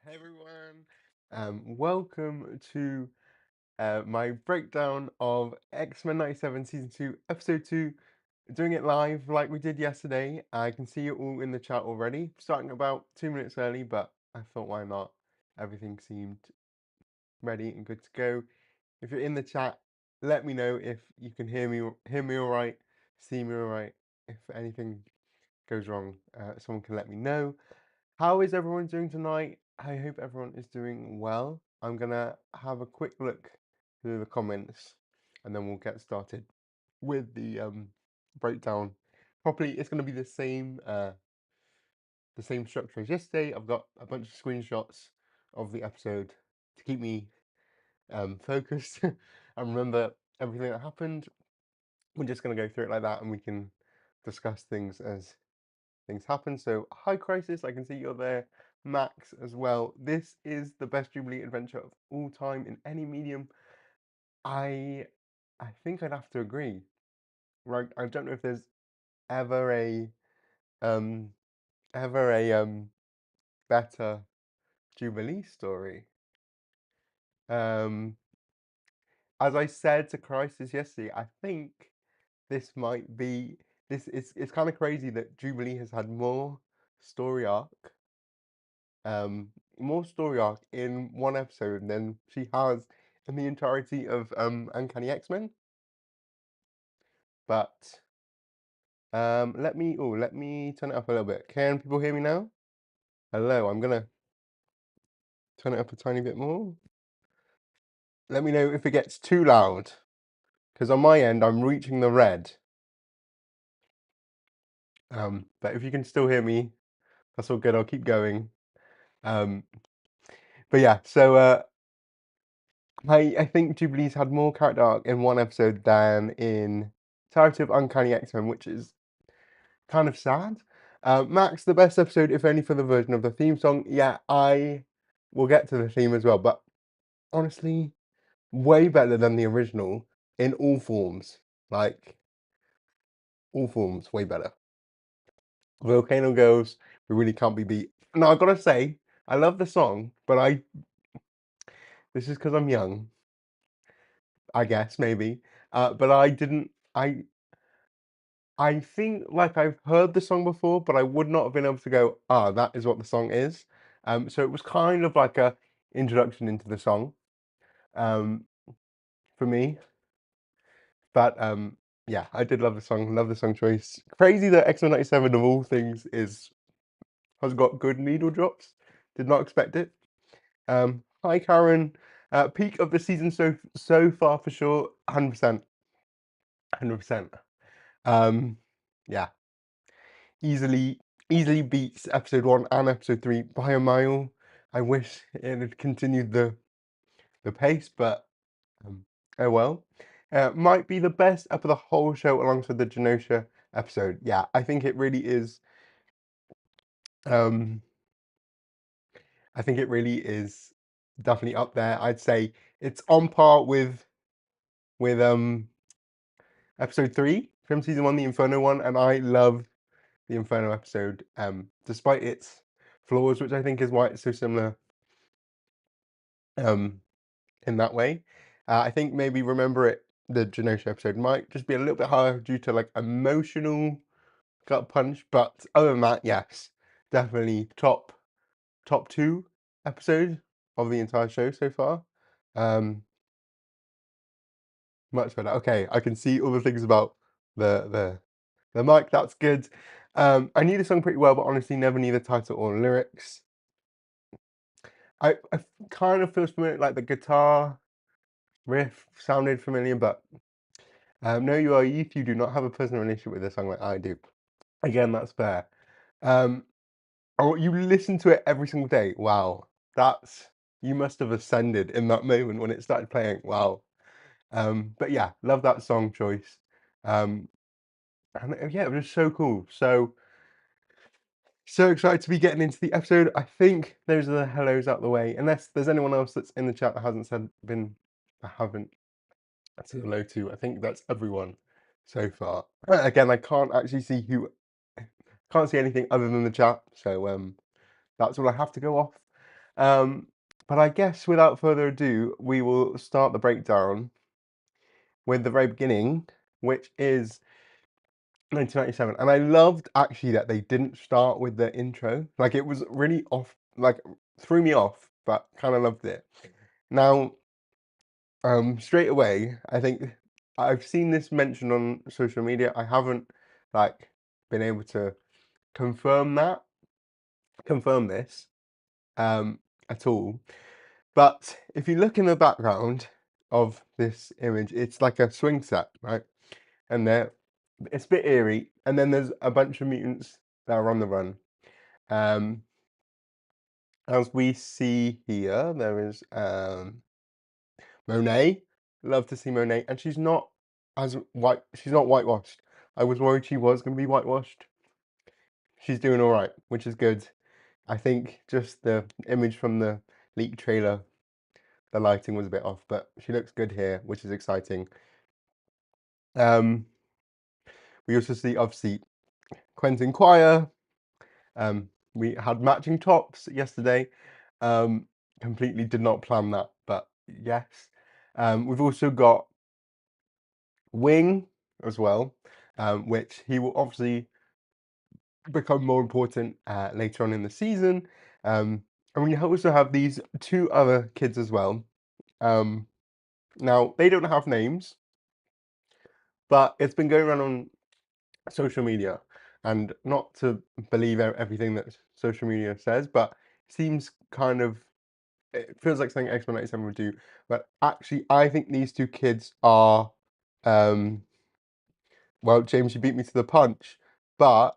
Hey everyone, welcome to my breakdown of X-Men 97 Season 2, Episode 2. Doing it live like we did yesterday. I can see you all in the chat already, starting about 2 minutes early, but I thought why not? Everything seemed ready and good to go. If you're in the chat, let me know if you can hear me all right, see me all right. If anything goes wrong, someone can let me know. How is everyone doing tonight? I hope everyone is doing well. I'm gonna have a quick look through the comments and then we'll get started with the breakdown. Properly, it's gonna be the same structure as yesterday. I've got a bunch of screenshots of the episode to keep me focused and remember everything that happened. We're just gonna go through it like that and we can discuss things as things happen. So, hi Crisis, I can see you're there. Max as well. This is the best Jubilee adventure of all time in any medium. I I think I'd have to agree. Right, I don't know if there's ever a um ever a better Jubilee story. Um as I said to Crisis yesterday, I think this might be this it's kind of crazy that Jubilee has had story arc um, more story arc in one episode than she has in the entirety of Uncanny X-Men. But let me turn it up a little bit. Can people hear me now? Hello, I'm gonna turn it up a tiny bit more. Let me know if it gets too loud, because on my end I'm reaching the red. But if you can still hear me, that's all good. I'll keep going. Um, but yeah, so I think Jubilee's had more character arc in one episode than in entirety of Uncanny X-Men, which is kind of sad. Max, the best episode, if only for the version of the theme song. Yeah, I will get to the theme as well, but honestly, way better than the original in all forms. Like, all forms, way better. Volcano Girls, we really can't be beat. No, I gotta say, I love the song, but this is because I'm young, I guess, maybe. But I didn't, I think like I've heard the song before, but I would not have been able to go, ah, that is what the song is. So it was kind of like a introduction into the song, um, for me. But yeah, I did love the song choice. Crazy that X-Men 97 of all things has got good needle drops. Did not expect it. Hi Karen. Peak of the season so far for sure, 100%. 100%. Yeah. easily easily beats episode 1 and episode 3 by a mile. I wish it had continued the pace, but oh well. Might be the best up of the whole show alongside the Genosha episode. Yeah, I think it really is. Um, I think it really is definitely up there. I'd say it's on par with episode 3 from season 1, the Inferno one, and I love the Inferno episode, despite its flaws, which I think is why it's so similar um, in that way. I think maybe Remember It, the Genosha episode, might just be a little bit higher due to like emotional gut punch, but other than that, yes, definitely top two episode of the entire show so far. Um, much better. Okay, I can see all the things about the the the mic. That's good. I knew the song pretty well, but honestly, never knew the title or lyrics. I kind of feel familiar, like the guitar riff sounded familiar, but no, you are youth. You do not have a personal relationship with this song like I do. Again, that's fair. Um, oh, you listen to it every single day. Wow, that's you must have ascended in that moment when it started playing. Wow. But yeah, love that song choice. Um, and yeah, it was just so cool. So excited to be getting into the episode. I think those are the hellos out the way. Unless there's anyone else that's in the chat that hasn't I haven't said hello to. I think that's everyone so far. Again, I can't actually see can't see anything other than the chat. So that's all I have to go off. But I guess without further ado, we will start the breakdown with the very beginning, which is 1997. And I loved actually that they didn't start with the intro. Like it was really off, like threw me off, but kind of loved it. Now, straight away, I think I've seen this mentioned on social media. I haven't like been able to confirm that, confirm this, at all. But if you look in the background of this image, it's like a swing set, right? And it's a bit eerie. And then there's a bunch of mutants that are on the run. Um, as we see here, there is Monet. Love to see Monet, and she's not as white. She's not whitewashed. I was worried she was going to be whitewashed. She's doing all right, which is good. I think just the image from the leak trailer, the lighting was a bit off, but she looks good here, which is exciting. We also see obviously Quentin Quire. We had matching tops yesterday. Completely did not plan that, but yes. We've also got Wing as well, which he will obviously become more important later on in the season. And we also have these two other kids as well. Now, they don't have names, but it's been going around on social media, and not to believe everything that social media says, but it seems kind of, it feels like something X-Men 97 would do. But actually, I think these two kids are, well, James, you beat me to the punch, but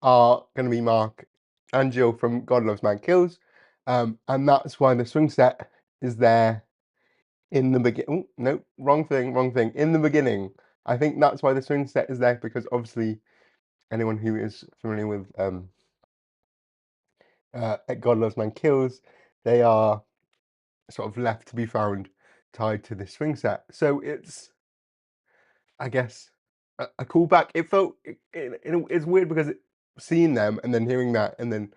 are going to be Mark and Jill from God Loves Man Kills. And that's why the swing set is there in the beginning. Oh, no, wrong thing, wrong thing. In the beginning. I think that's why the swing set is there, because obviously anyone who is familiar with God Loves Man Kills, they are sort of left to be found tied to this swing set. So it's, I guess, a callback. It felt, it's weird because seeing them and then hearing that and then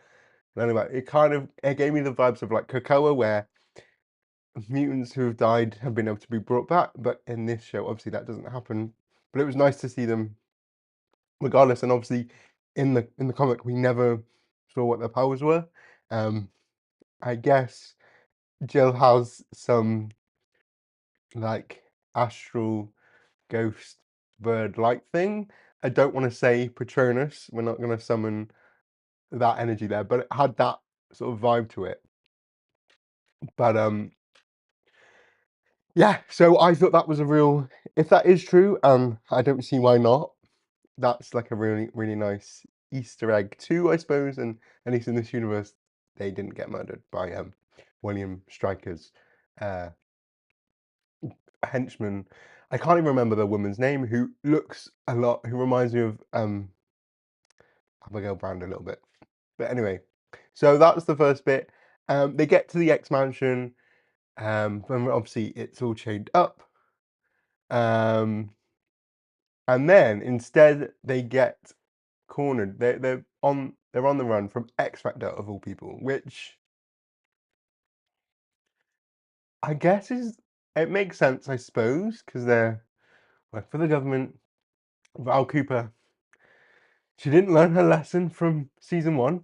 learning about it, it gave me the vibes of like Krakoa, where mutants who have died have been able to be brought back. But in this show, obviously that doesn't happen. But it was nice to see them regardless. And obviously in the comic, we never saw what their powers were. I guess Jill has some like astral ghost bird like thing. I don't want to say Patronus. We're not going to summon that energy there, but it had that sort of vibe to it. But yeah, so I thought that was a real, if that is true, I don't see why not. That's like a really, really nice Easter egg too, I suppose, and at least in this universe, they didn't get murdered by William Stryker's uh henchman. I can't even remember the woman's name, who looks a lot, who reminds me of Abigail Brand a little bit. But anyway, so that's the first bit. They get to the X Mansion, and obviously it's all chained up. And then instead they get cornered. They're on the run from X Factor of all people, which I guess it makes sense, I suppose, because they're work for the government. Val Cooper, she didn't learn her lesson from season one,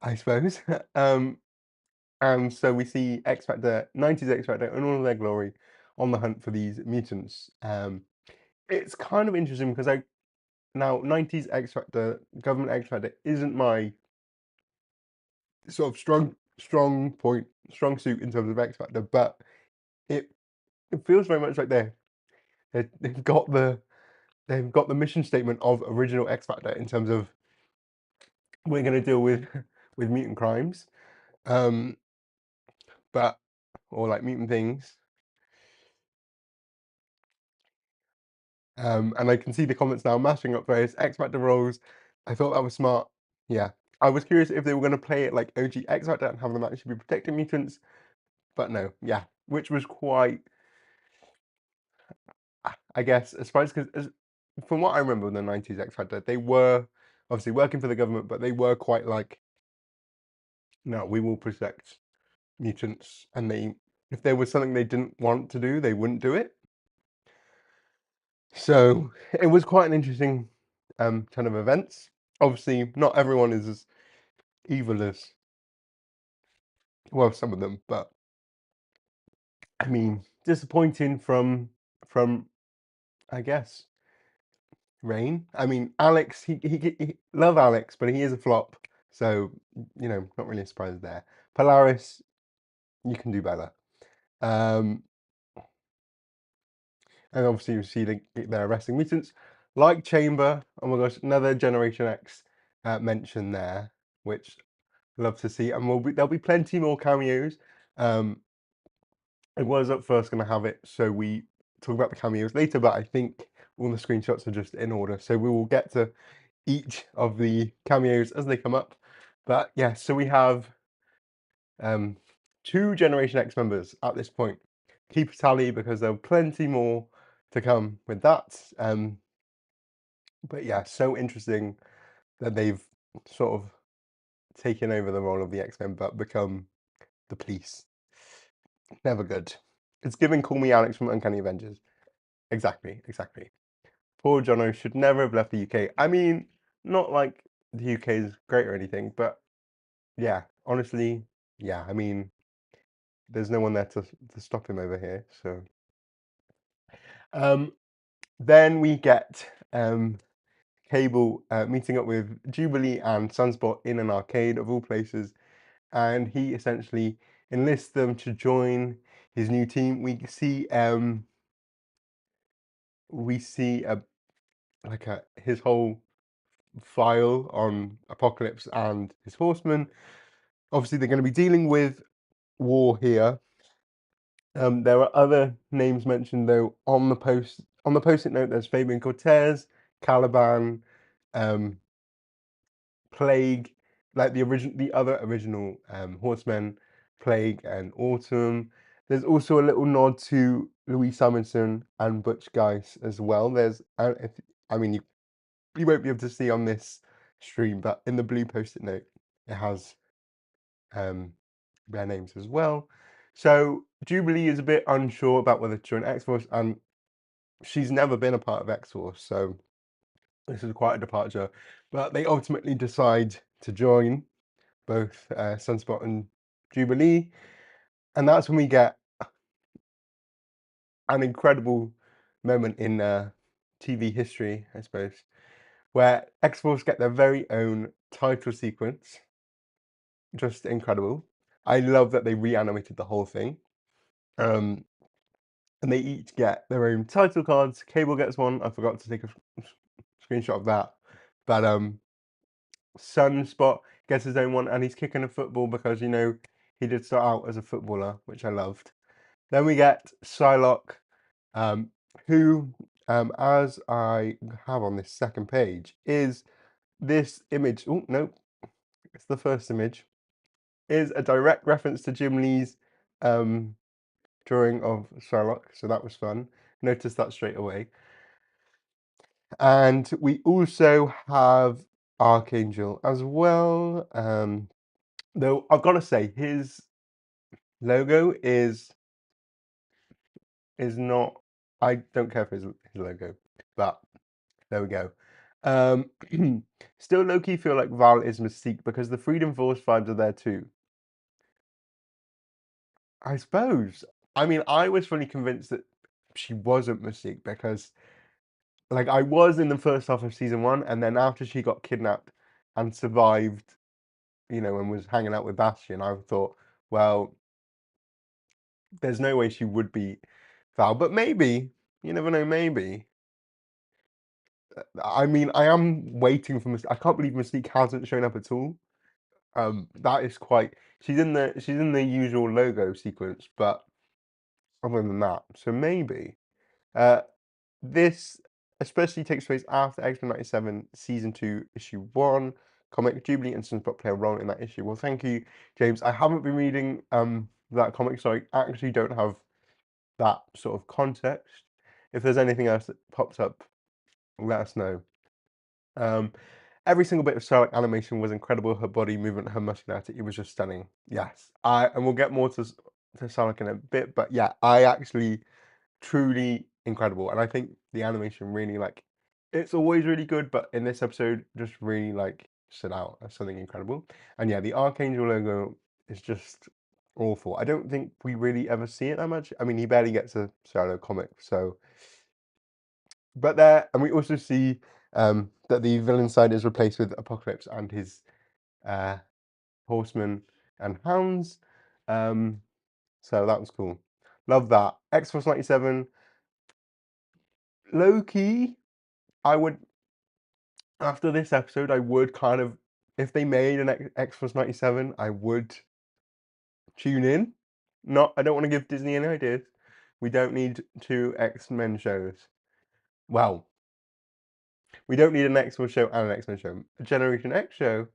I suppose. And so we see X Factor, 90s X Factor, in all of their glory, on the hunt for these mutants. It's kind of interesting because now 90s X Factor, government X Factor, isn't my sort of strong suit in terms of X Factor, but it it feels very much like they've got the mission statement of original X Factor in terms of, we're going to deal with with mutant crimes, um, but or like mutant things. And I can see the comments now mashing up various X Factor roles. I thought that was smart. Yeah, I was curious if they were going to play it like OG X Factor and have them actually be protecting mutants, but no, yeah, which was quite, I guess, as far as, because from what I remember in the 90s X Factor, they were obviously working for the government, but they were quite like no, we will protect mutants, and if there was something they didn't want to do, they wouldn't do it. So it was quite an interesting turn of events. Obviously, not everyone is as evil as, well, some of them, but I mean, disappointing from I guess Rain. I mean, Alex, he love Alex, but he is a flop. So, not really a surprise there. Polaris, you can do better. Um, and obviously you see they're arresting mutants. Like Chamber, oh my gosh, another Generation X mention there, which I love to see. And there'll be plenty more cameos. I was at first going to have it, so we talk about the cameos later, but I think all the screenshots are just in order. So we will get to each of the cameos as they come up. But yeah, so we have 2 Generation X members at this point. Keep a tally because there are plenty more to come with that. But yeah, so interesting that they've sort of taken over the role of the X-Men but become the police. Never good. It's giving Call Me Alex from Uncanny Avengers. Exactly, exactly. Poor Jono should never have left the UK. I mean, not like the UK is great or anything, but yeah, honestly, yeah, I mean, there's no one there to stop him over here. So then we get Cable meeting up with Jubilee and Sunspot in an arcade of all places, and he essentially enlists them to join his new team. We see his whole file on Apocalypse and his horsemen. Obviously, they're going to be dealing with war here. There are other names mentioned though on the post-it note. There's Fabian Cortez, Caliban, um, Plague, like the other original horsemen, Plague and Autumn. There's also a little nod to Louis Simonson and Butch Guice as well. I mean, you won't be able to see on this stream, but in the blue post-it note, it has um, their names as well. So Jubilee is a bit unsure about whether to join X-Force, and she's never been a part of X-Force, so this is quite a departure. But they ultimately decide to join both Sunspot and Jubilee, and that's when we get an incredible moment in TV history, I suppose, where X-Force get their very own title sequence. Just incredible. I love that they reanimated the whole thing. And they each get their own title cards. Cable gets one. I forgot to take a screenshot of that. But Sunspot gets his own one, and he's kicking a football because he did start out as a footballer, which I loved. Then we get Psylocke, who, as I have on this second page, is this image. Oh no, it's the first image. Is a direct reference to Jim Lee's drawing of Psylocke, so that was fun. Noticed that straight away. And we also have Archangel as well. Though I've got to say, his logo is not. I don't care for his logo, but there we go. Still low-key feel like Val is Mystique because the Freedom Force vibes are there too. I suppose. I mean, I was fully convinced that she wasn't Mystique because, like, I was in the first half of season 1, and then after she got kidnapped and survived, and was hanging out with Bastion, I thought, well, there's no way she would be Val, but maybe. You never know, maybe. I mean, I am waiting for Mystique. I can't believe Mystique hasn't shown up at all. That is quite. She's in the usual logo sequence, but other than that, so maybe. Uh, this especially takes place after X-Men 97 Season 2, Issue 1. Comic Jubilee and Sunspot play a role in that issue. Well, thank you, James. I haven't been reading that comic, so I actually don't have that sort of context. If there's anything else that pops up, let us know. Um, Every single bit of Psylocke animation was incredible. Her body movement, her muscularity, it was just stunning. Yes, and we'll get more to Psylocke in a bit, but yeah, I actually truly incredible, and I think the animation really like it's always really good, but in this episode, just really like stood out as something incredible. And yeah, the Archangel logo is just awful. I don't think we really ever see it that much. I mean, he barely gets a solo comic, so but there, and we also see that the villain side is replaced with Apocalypse and his uh, horsemen and hounds. So that was cool. Love that. X-Force 97, low key. I would after this episode, I would kind of if they made an X-Force 97, I would tune in. Not, I don't want to give Disney any ideas. We don't need two X-Men shows. Well, we don't need an X-Force show and an X-Men show. A Generation X show.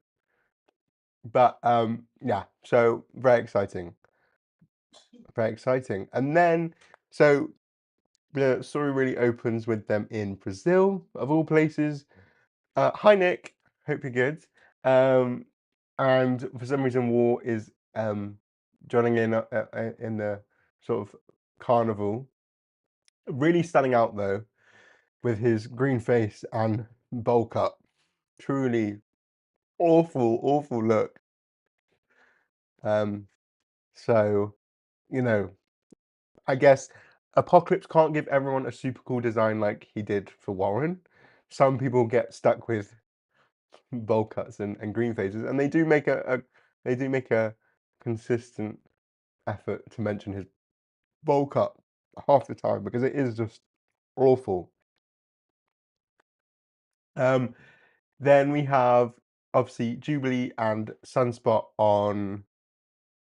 But yeah, so very exciting. Very exciting. And then so the story really opens with them in Brazil, of all places. Hi Nick, hope you're good. And for some reason, War is joining in the sort of carnival. Really standing out though, with his green face and bowl cut. Truly awful, awful look. So you know, I guess Apocalypse can't give everyone a super cool design like he did for Warren. Some people get stuck with bowl cuts and green faces, and they do make a consistent effort to mention his bowl cut half the time because it is just awful. Then we have obviously Jubilee and Sunspot on.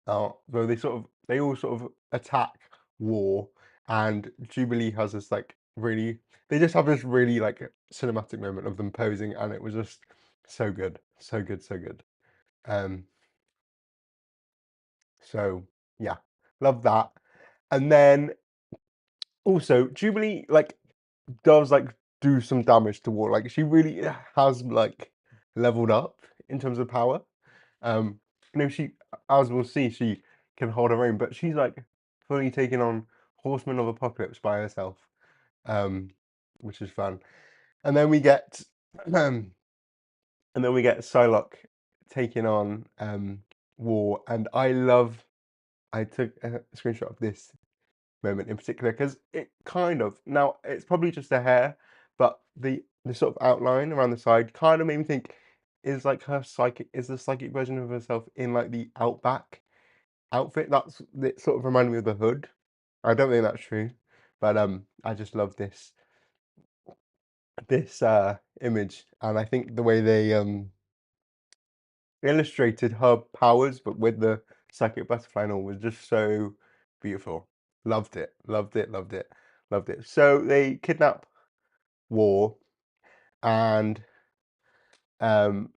Though they all sort of attack War, and Jubilee has this like really. They just have this really like cinematic moment of them posing, and it was just so good, so good, so good. Um, So yeah, love that. And then also Jubilee like does like do some damage to War. Like she really has like leveled up in terms of power. You know, she as we'll see, she can hold her own, but she's like fully taking on Horsemen of Apocalypse by herself. Um, which is fun. And then we get Psylocke taking on War, and I took a screenshot of this moment in particular because it kind of now it's probably just a hair, but the sort of outline around the side kind of made me think is the psychic version of herself in like the Outback outfit. That's it sort of reminded me of the hood. I don't think that's true, but I just love this image, and I think the way they illustrated her powers, but with the psychic butterfly and all, was just so beautiful. Loved it, loved it, loved it, loved it. So they kidnap War, and um,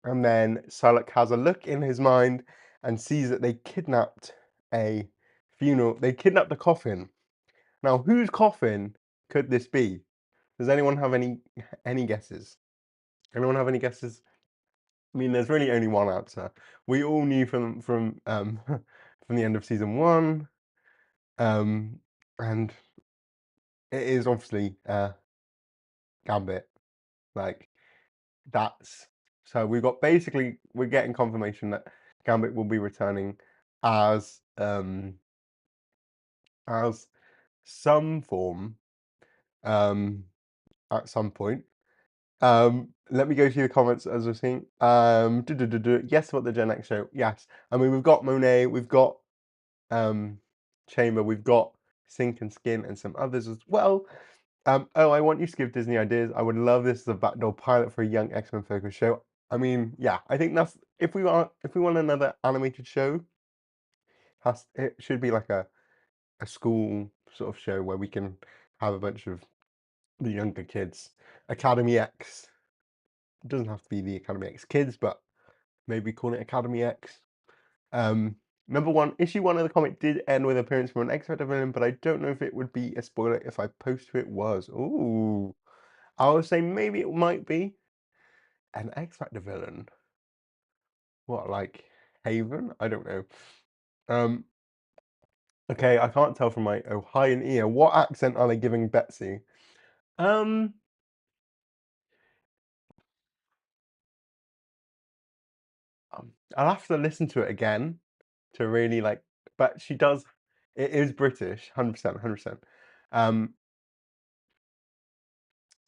and then Psylocke has a look in his mind and sees that they kidnapped a funeral. They kidnapped a coffin. Now, whose coffin could this be? Does anyone have any guesses? Anyone have any guesses? I mean, there's really only one answer. We all knew from from the end of season one, and it is obviously Gambit. Like that's so we're getting confirmation that Gambit will be returning as as some form at some point. Let me go through the comments as we're seeing. Yes, about the Gen X show. Yes. I mean, we've got Monet, we've got Chamber, we've got Sink and Skin, and some others as well. Oh, I want you to give Disney ideas. I would love this as a backdoor pilot for a young X-Men focused show. I mean, yeah, I think that's if we want another animated show, it should be like a school sort of show where we can have a bunch of the younger kids. Academy X. It doesn't have to be the Academy X kids, but maybe call it Academy X. Number one, issue one of the comic did end with an appearance from an X Factor villain, but I don't know if it would be a spoiler if I post who it was. Ooh, I would say maybe it might be. An X Factor villain? What, like Haven? I don't know. Um, okay, I can't tell from my Ohioan ear. What accent are they giving Betsy? Um, I'll have to listen to it again to really like, but she does. It is British, 100%, 100%. Um,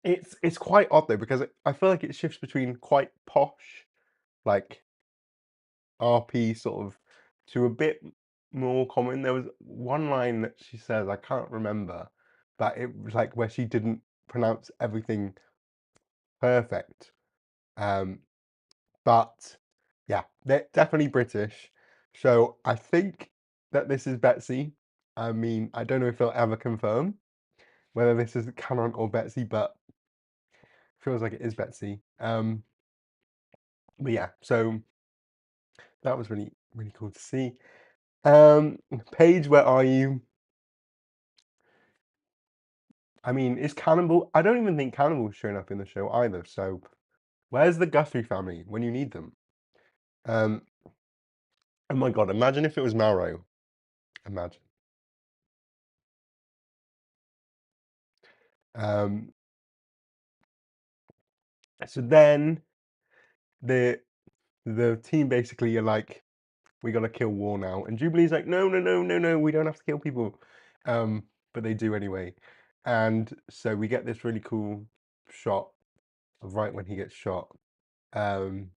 it's quite odd though because I feel like it shifts between quite posh, like RP sort of, to a bit more common. There was one line that she says, I can't remember, but it was like where she didn't pronounce everything perfect. Um, but yeah, they're definitely British. So I think that this is Betsy. I mean, I don't know if they'll ever confirm whether this is Cameron or Betsy, but feels like it is Betsy. But yeah, so that was really, really cool to see. Paige, where are you? I mean, is Cannibal? I don't even think Cannibal's shown up in the show either. So where's the Guthrie family when you need them? Um, oh my God, imagine if it was Malrow. Imagine. Um, so then the the team basically are like, we gotta kill War now, and Jubilee's like, no, no, no, no, no, we don't have to kill people, but they do anyway, and so we get this really cool shot of right when he gets shot, um,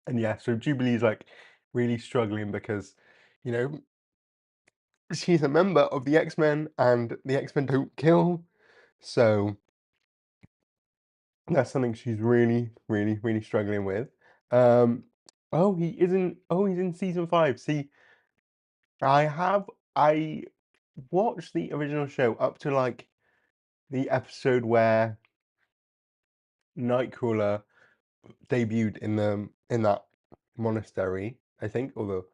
and yeah, so Jubilee's like really struggling because, you know, she's a member of the X-Men, and the X-Men don't kill, so that's something she's really, really, really struggling with. Um, oh, he isn't. Oh, he's in season 5. See, I have I watched the original show up to like the episode where Nightcrawler debuted in that monastery, I think, or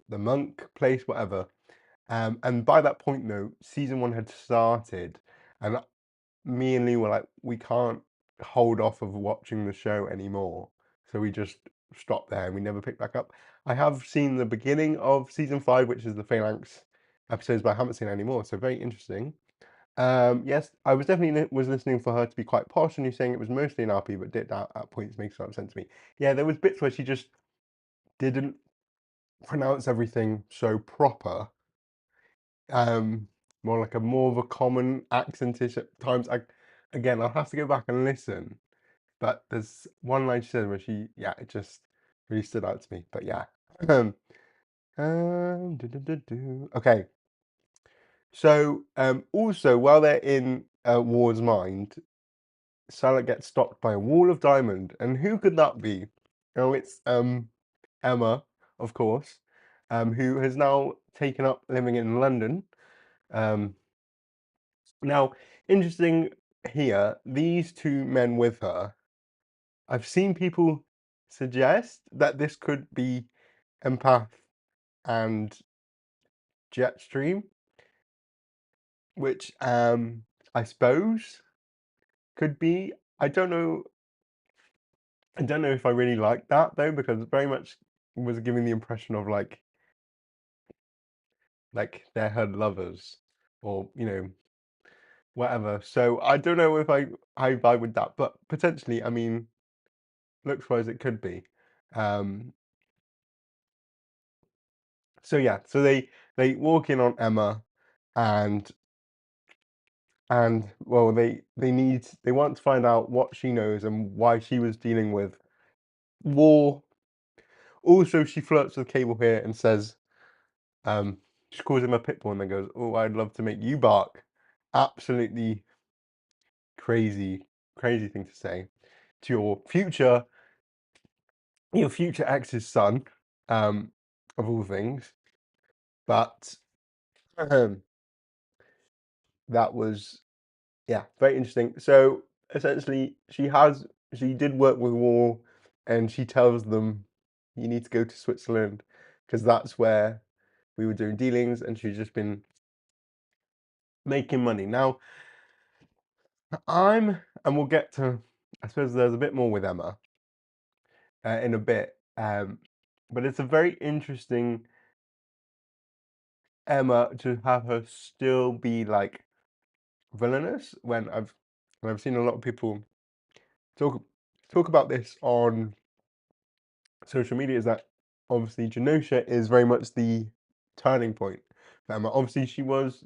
the monk place, whatever. And by that point, though, season 1 had started, and me and Lee were like, we can't hold off of watching the show anymore. So we just stopped there and we never picked back up. I have seen the beginning of season 5, which is the Phalanx episodes, but I haven't seen any more. So very interesting. Yes, I was definitely was listening for her to be quite posh, and you're saying it was mostly an RP, but did that at points make some sense to me. Yeah, there was bits where she just didn't pronounce everything so proper. Um, more like a more of a common accentish at times. Again, I'll have to go back and listen. But there's one line she said where yeah, it just really stood out to me. But yeah. Okay. So, also while they're in Ward's mind, Psylocke gets stopped by a wall of diamond, and who could that be? Oh, it's Emma, of course, who has now taken up living in London. Um, Now, interesting here, these two men with her, I've seen people suggest that this could be Empath and Jetstream, which I suppose could be. I don't know. I don't know if I really like that though, because it very much was giving the impression of like they're her lovers, or whatever. So I don't know if I vibe with that, but potentially, I mean, looks wise it could be. Um, so yeah, so they walk in on Emma, and well, they want to find out what she knows and why she was dealing with war. Also, she flirts with Cable here and says, um, she calls him a pit bull and then goes, "Oh, I'd love to make you bark." Absolutely crazy, crazy thing to say to your future ex's son, um, of all things. But um, that was, yeah, very interesting. So essentially, she did work with War, and she tells them, "You need to go to Switzerland because that's where we were doing dealings," and she's just been making money. Now, and we'll get to I suppose there's a bit more with Emma in a bit, but it's a very interesting Emma to have her still be like villainous when I've seen a lot of people talk talk about this on social media is that obviously Genosha is very much the turning point for Emma. Obviously, she was,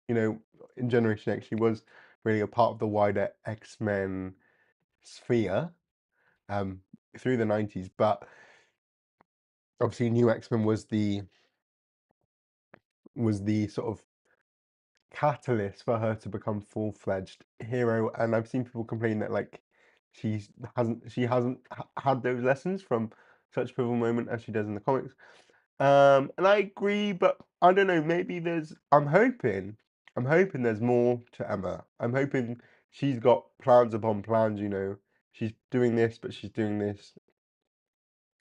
you know, in Generation X, she was really a part of the wider X-Men sphere um, through the 90s, but obviously New X-Men was the sort of catalyst for her to become full-fledged hero, and I've seen people complain that like she hasn't had those lessons from such a pivotal moment as she does in the comics. And I agree, but I don't know, maybe I'm hoping there's more to Emma. I'm hoping she's got plans upon plans, she's doing this, but she's doing this.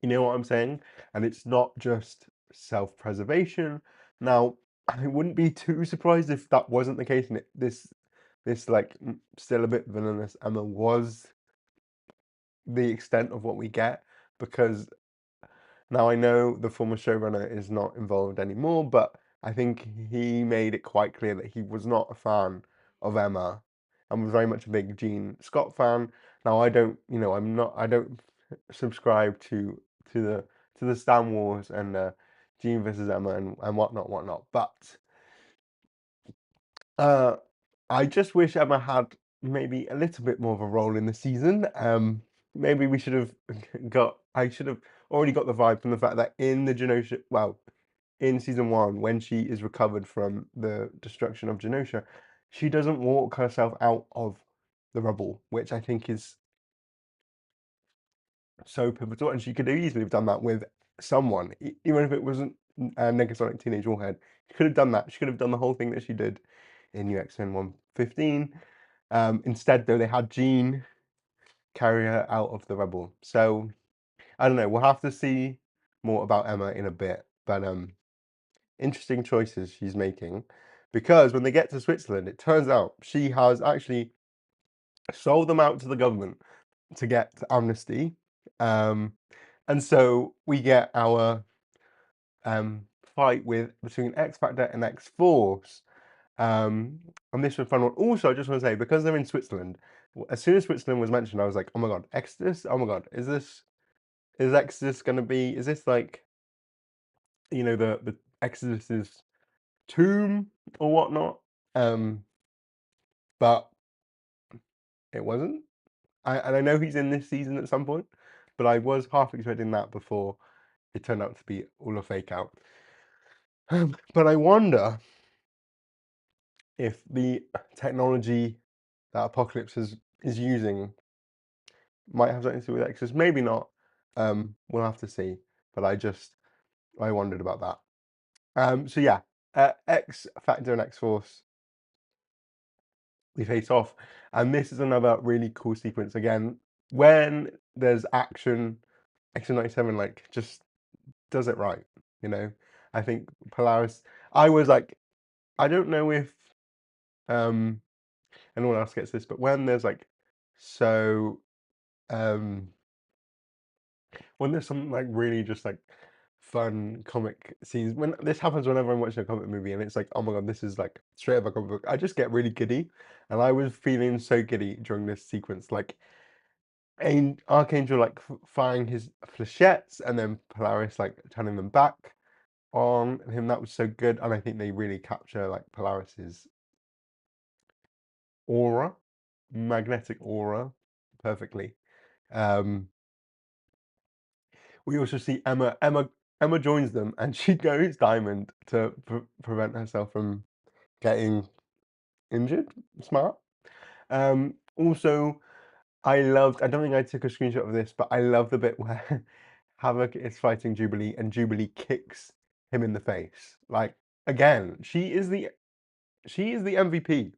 You know what I'm saying? And it's not just self-preservation. Now, I wouldn't be too surprised if that wasn't the case, and this like still a bit villainous Emma was the extent of what we get, because now I know the former showrunner is not involved anymore, but I think he made it quite clear that he was not a fan of Emma and was very much a big Jean Scott fan. Now I don't, I don't subscribe to the Stan Wars and Jean versus Emma and whatnot. But uh, I just wish Emma had maybe a little bit more of a role in the season. Maybe we should have I should have already got the vibe from the fact that in the Genosha, well, in season one, when she is recovered from the destruction of Genosha, she doesn't walk herself out of the rubble, which I think is so pivotal. And she could easily have done that with someone, even if it wasn't a Negasonic Teenage Warhead. She could have done that. She could have done the whole thing that she did in New X-Men 115. Instead, though, they had Jean carry her out of the rubble. So I don't know. We'll have to see more about Emma in a bit, but interesting choices she's making, because when they get to Switzerland, it turns out she has actually sold them out to the government to get amnesty, um, and so we get our fight between X Factor and X Force. And this was a fun one. Also, I just want to say, because they're in Switzerland, as soon as Switzerland was mentioned, I was like, oh my god, Exodus! Oh my god, is Exodus gonna be? Is this like, the Exodus's tomb or whatnot? But it wasn't. And I know he's in this season at some point, but I was half expecting that before it turned out to be all a fake out. But I wonder if the technology that Apocalypse is using might have something to do with Exodus. Maybe not. We'll have to see. But I wondered about that. So yeah, X Factor and X Force, we face off, and this is another really cool sequence. Again, when there's action, X97 like just does it right. You know, I think Polaris. I was like, I don't know if um anyone else gets this, but when there's like so um when there's some like really just like fun comic scenes, when this happens whenever I'm watching a comic movie and it's like, oh my god, this is like straight up a comic book, I just get really giddy, and I was feeling so giddy during this sequence, like Archangel like firing his flechettes and then Polaris like turning them back on him. That was so good, and I think they really capture like Polaris's aura, magnetic aura, perfectly. Um, we also see Emma joins them, and she goes diamond to prevent herself from getting injured. Smart. Also, I don't think I took a screenshot of this, but I love the bit where Havoc is fighting Jubilee and Jubilee kicks him in the face. Like, again, she is the MVP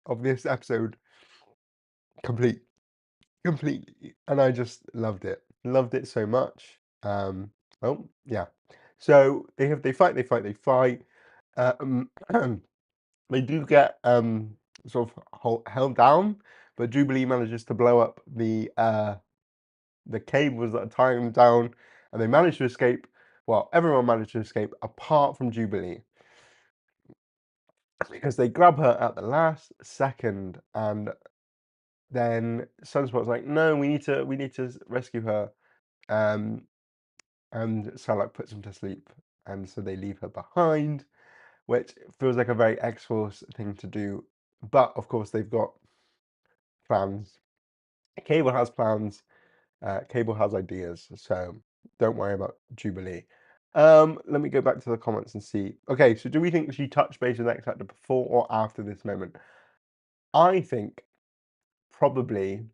of this episode, complete completely, and I just loved it so much. Oh yeah, so they fight. Um, they do get sort of held down but Jubilee manages to blow up the cables that are tying them down, and they manage to escape. Well, everyone managed to escape apart from Jubilee because they grab her at the last second, and then Sunspot's like, "No, we need to rescue her." Um, and Psylocke puts him to sleep, and so they leave her behind, which feels like a very X-Force thing to do. But of course, they've got plans. Cable has plans. Cable has ideas, so don't worry about Jubilee. Let me go back to the comments and see. Okay, so do we think she touched base with X Factor before or after this moment? I think probably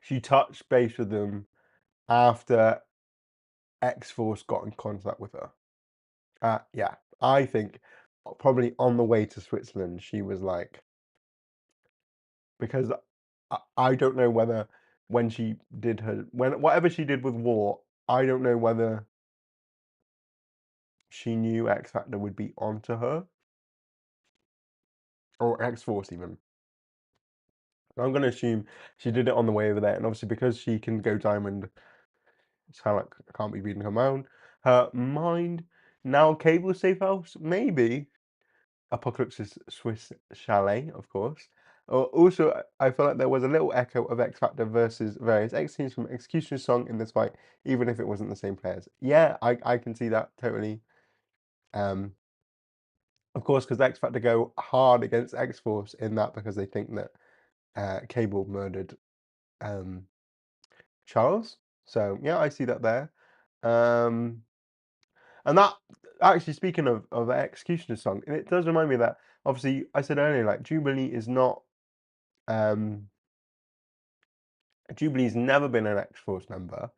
she touched base with them after X-Force got in contact with her. Yeah, I think probably on the way to Switzerland, she was like, because I don't know whether when she did her, when whatever she did with War, I don't know whether she knew X Factor would be onto her or X Force even. I'm going to assume she did it on the way over there, and obviously because she can go diamond, Psylocke can't be reading her mind. Her mind now. Cable safe house, maybe. Apocalypse's Swiss chalet, of course. Also, I felt like there was a little echo of X Factor versus various X teams from Executioner's song in this fight, even if it wasn't the same players. Yeah, I can see that totally. Um, of course, because X Factor go hard against X Force in that because they think that Cable murdered um, Charles. So yeah, I see that there. Um, and that actually, speaking of Executioner's song, it does remind me that obviously I said earlier, like Jubilee is not. Jubilee's never been an X-Force member,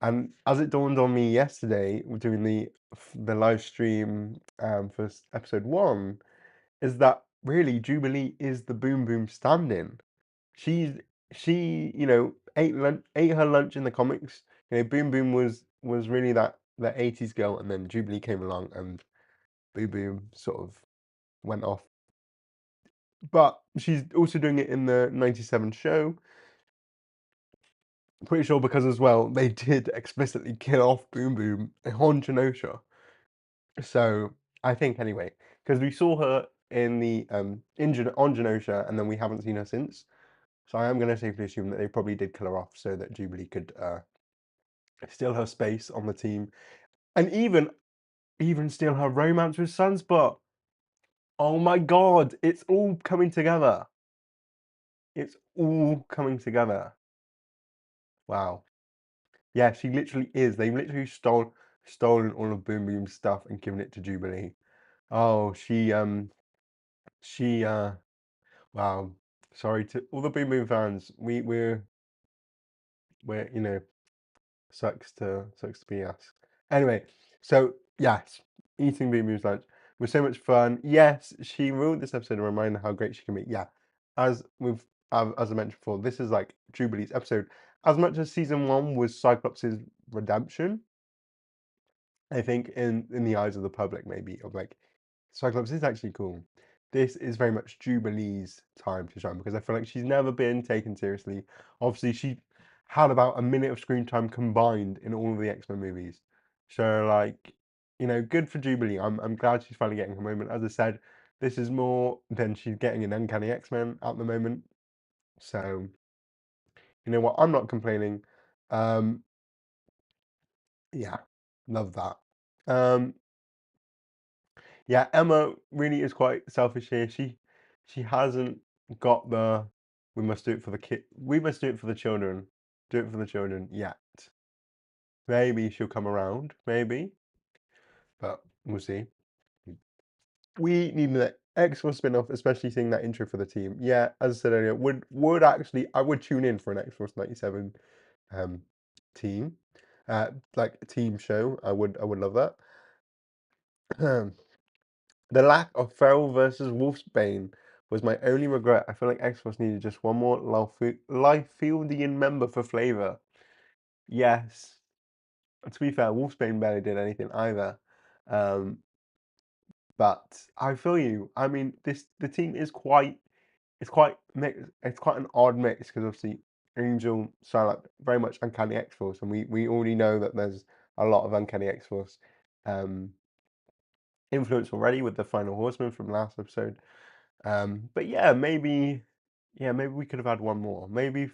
and as it dawned on me yesterday, doing the live stream for episode 1, is that really Jubilee is the Boom Boom stand-in. She's she ate her lunch in the comics. Boom Boom was really that 80s girl, and then Jubilee came along, and Boom Boom sort of went off. But she's also doing it in the 97 show. Pretty sure because as well they did explicitly kill off Boom Boom on Genosha. So I think anyway, because we saw her in the on Genosha, and then we haven't seen her since. So I am going to safely assume that they probably did kill her off so that Jubilee could steal her space on the team, and even steal her romance with Sunspot. Oh my God, it's all coming together. It's all coming together. Wow. Yeah, she literally is. They literally stolen all of Boom Boom's stuff and given it to Jubilee. Oh, she wow. Sorry to all the Boom Boom fans. We're sucks to be us. Anyway, so yes, eating Boom Boom's lunch was so much fun. Yes, she ruined this episode and reminded how great she can be. Yeah, as I mentioned before, this is like Jubilee's episode. As much as season 1 was Cyclops' redemption, I think in the eyes of the public, maybe of like Cyclops is actually cool. This is very much Jubilee's time to shine because I feel like she's never been taken seriously. Obviously, she had about a minute of screen time combined in all of the X-Men movies. So like, good for Jubilee. I'm glad she's finally getting her moment. As I said, this is more than she's getting in Uncanny X-Men at the moment. So you know what? I'm not complaining. Um, yeah, love that. Um, Yeah, Emma really is quite selfish here. She hasn't got the we must do it for the kid. We must do it for the children. Do it for the children yet. Maybe she'll come around, maybe, but we'll see. We need an X1 spin-off, especially seeing that intro for the team. Yeah, as I said earlier, would actually I would tune in for an X-Force 97 um team. Like a team show. I would love that. The lack of Feral versus Wolfsbane was my only regret. I feel like X-Force needed just one more Liefeld member for flavor. Yes. To be fair, Wolfsbane barely did anything either. Um, but I feel you. I mean, the team is quite it's quite mix. It's quite an odd mix because obviously Angel, Psylocke, very much Uncanny X-Force, and we already know that there's a lot of Uncanny X-Force um, influence already with the Final Horseman from last episode. But yeah, maybe we could have had one more. Maybe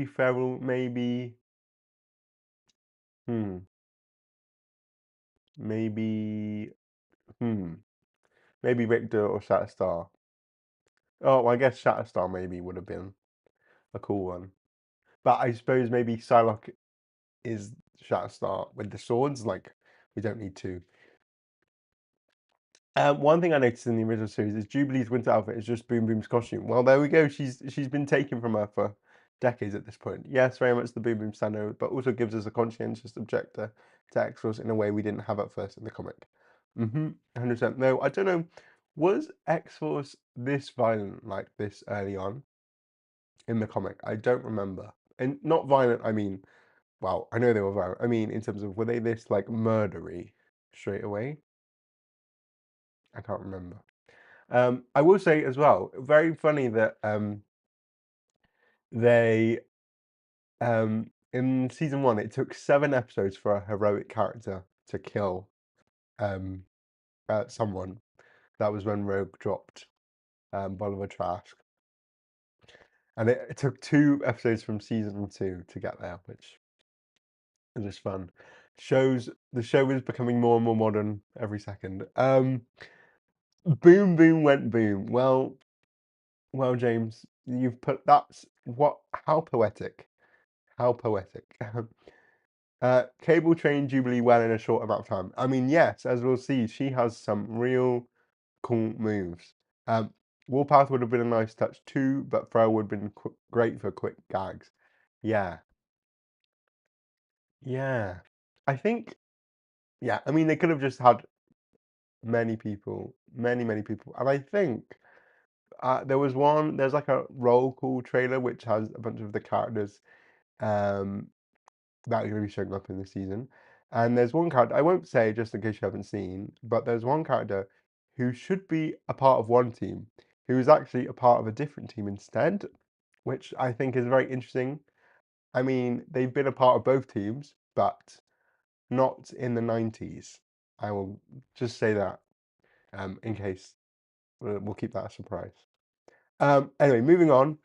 Feral, hmm, maybe, hmm, maybe Victor or Shatterstar. Oh, well, I guess Shatterstar maybe would have been a cool one. But I suppose maybe Psylocke is Shatterstar with the swords. Like, we don't need to. One thing I noticed in the original series is Jubilee's winter outfit is just Boom Boom's costume. Well, there we go. She's been taken from her for decades at this point. Yes, very much the Boom Boom standard, but also gives us a conscientious objector to X-Force in a way we didn't have at first in the comic. 100%. No, I don't know. Was X-Force this violent like this early on in the comic? I don't remember. And not violent, I mean, well, I know they were violent. I mean, in terms of were they this like murdery straight away? I can't remember. I will say as well, very funny that they in season one it took 7 episodes for a heroic character to kill um someone. That was when Rogue dropped Bolivar Trask, and it took 2 episodes from season two to get there, which is just fun. Shows the show is becoming more and more modern every second. Boom Boom went boom. Well, James, you've put that's what how poetic. How poetic. Cable trained Jubilee well in a short amount of time. I mean, yes, as we'll see, she has some real cool moves. Um, Warpath would have been a nice touch too, but Throw would have been great for quick gags. Yeah, yeah. I think, yeah, I mean, they could have just had many people, many people. And I think there's like a roll call trailer which has a bunch of the characters um, that are going to be showing up in the season. And there's one character, I won't say just in case you haven't seen, but there's one character who should be a part of one team, who is actually a part of a different team instead, which I think is very interesting. I mean, they've been a part of both teams, but not in the 90s. I will just say that in case we'll keep that a surprise. Anyway, moving on.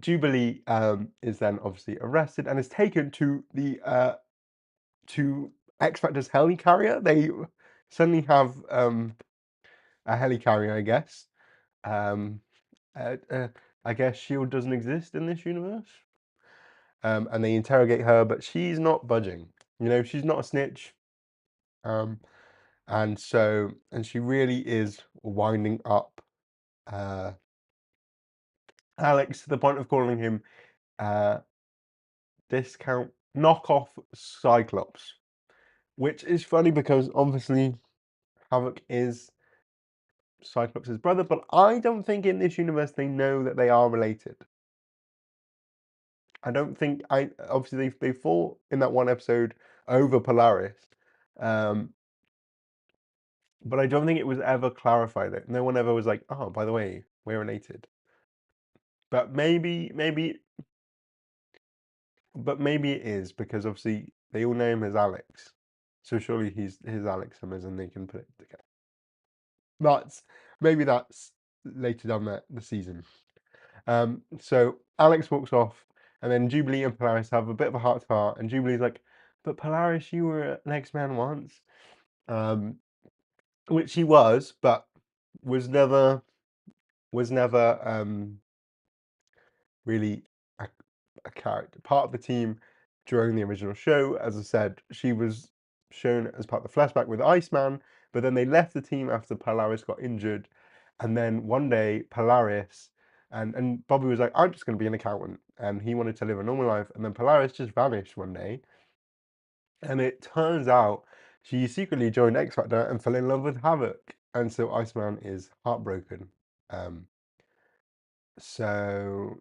Jubilee is then obviously arrested and is taken to X Factor's helicarrier. They suddenly have a helicarrier, I guess. Um, I guess Shield doesn't exist in this universe. And they interrogate her, but she's not budging. You know, she's not a snitch. Um, and she really is winding up uh, Alex to the point of calling him uh, discount knockoff Cyclops, which is funny because obviously Havoc is Cyclops' brother, but I don't think in this universe they know that they are related. I don't think I obviously they fought in that one episode over Polaris, um, but I don't think it was ever clarified. That no one ever was like, "Oh, by the way, we're related." But maybe it is because obviously they all know him as Alex, so surely he's his Alex Summers, and they can put it together. That's maybe that's later down the season. So Alex walks off, and then Jubilee and Polaris have a bit of a heart to heart, and Jubilee's like, "But Polaris, you were an X-Man once," um, which he was, but was never really a, a character part of the team during the original show. As I said, she was shown as part of the flashback with Iceman, but then they left the team after Polaris got injured, and then one day Polaris and Bobby was like, "I'm just going to be an accountant," and he wanted to live a normal life, and then Polaris just vanished one day, and it turns out she secretly joined X Factor and fell in love with Havoc, and so Iceman is heartbroken. Um, so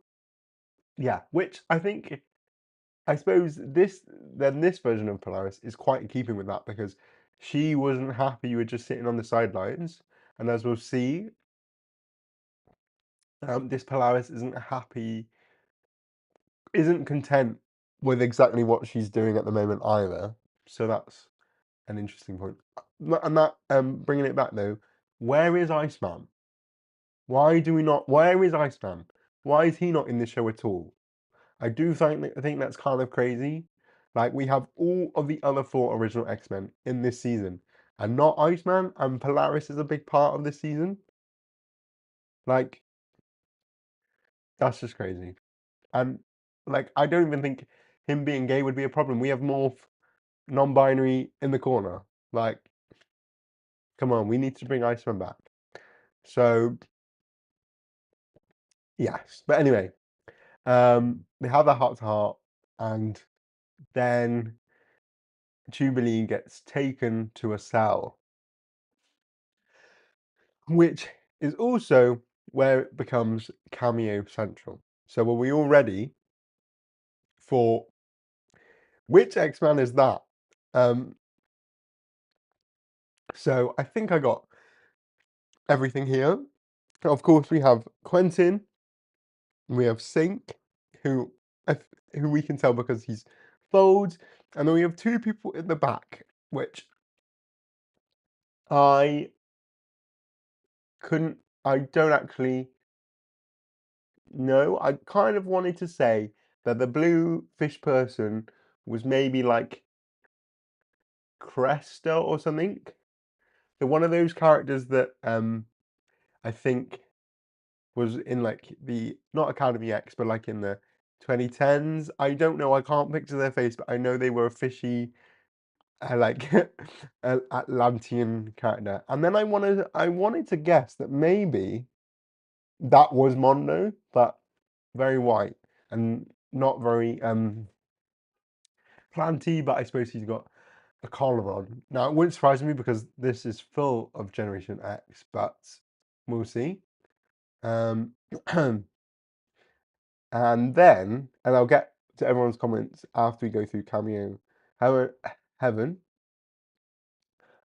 yeah, which I suppose this version of Polaris is quite in keeping with that because she wasn't happy with just sitting on the sidelines, and as we'll see, this Polaris isn't content with exactly what she's doing at the moment either. So that's an interesting point. And that bringing it back though, where is Iceman? Why do we not? Where is Iceman? Why is he not in the show at all? I think that's kind of crazy. Like we have all of the other four original X-Men in this season, and not Iceman, and Polaris is a big part of this season. Like that's just crazy. And like I don't even think him being gay would be a problem. We have more non-binary in the corner. Like, come on, we need to bring Iceman back. So yes, but anyway, they have their heart to heart, and then Jubilee gets taken to a cell, which is also where it becomes cameo central. So are we all ready for which X-Man is that? Um, so I think I got everything here. Of course, we have Quentin, we have Sync, who who we can tell because he's folds, and then we have two people in the back, which I couldn't, I don't actually know. I kind of wanted to say that the blue fish person was maybe like Cresta or something. So one of those characters that I think was in like the not Academy X, but like in the 2010s. I don't know. I can't picture their face, but I know they were a fishy, like Atlantean character. And then I wanted to guess that maybe that was Mondo, but very white and not very planty. But I suppose he's got a collar on. Now it wouldn't surprise me because this is full of Generation X, but we'll see. Um, and I'll get to everyone's comments after we go through cameo. Heaven.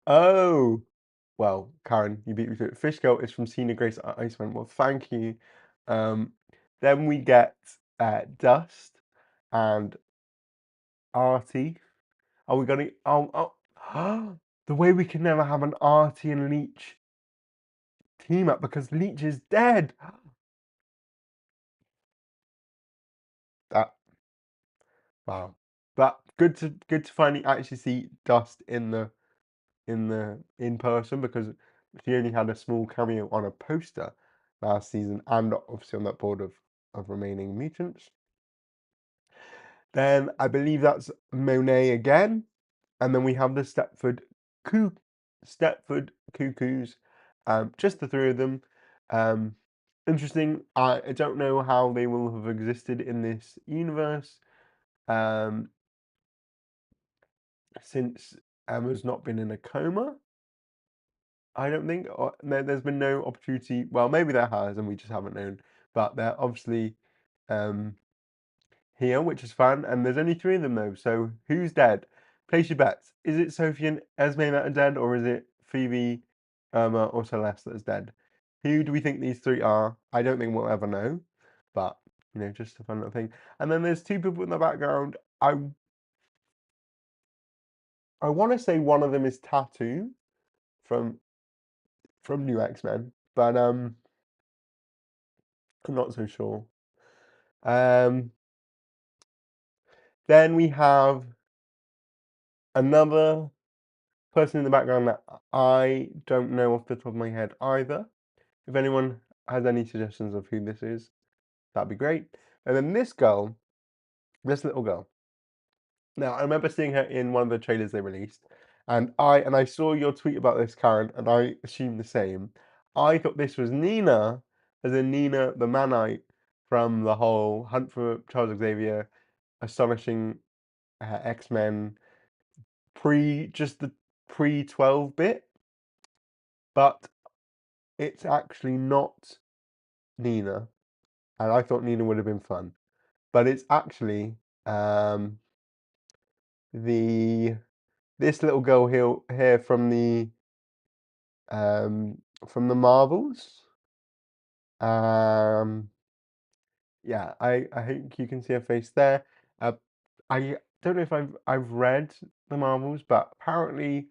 Oh, well, Karen, you beat me to it. Fish Girl is from Cena Grace Iceman. Well, thank you. Um, then we get Dust and Artie. Are we gonna? The way we can never have an Artie and Leech team up because Leech is dead. That wow. But good to finally actually see Dust in person because she only had a small cameo on a poster last season and obviously on that board of remaining mutants. Then I believe that's Monet again, and then we have the Stepford Cuckoos, just the three of them. Um, Interesting. I don't know how they will have existed in this universe, um, since Emma's not been in a coma. I don't think there's been no opportunity. Well, maybe there has, and we just haven't known. But they're obviously um, here, which is fun. And there's only three of them though. So who's dead? Place your bets. Is it Sophie and Esme that are dead, or is it Phoebe, Irma, or Celeste that is dead? Who do we think these three are? I don't think we'll ever know, but just a fun little thing. And then there's two people in the background. I want to say one of them is Tattoo from New X-Men, but I'm not so sure. Um, then we have another person in the background that I don't know off the top of my head either. If anyone has any suggestions of who this is, that'd be great. And then this girl, this little girl. Now, I remember seeing her in one of the trailers they released, and I saw your tweet about this, Karen, and I assumed the same. I thought this was Nina, as in Nina the Manite from the whole Hunt for Charles Xavier, astonishing X-Men just the pre-12 bit, but it's actually not Nina, and I thought Nina would have been fun, but it's actually the this little girl here from the Marvels. Um, yeah, I think you can see her face there. Uh, I don't know if I've read the Marvels, but apparently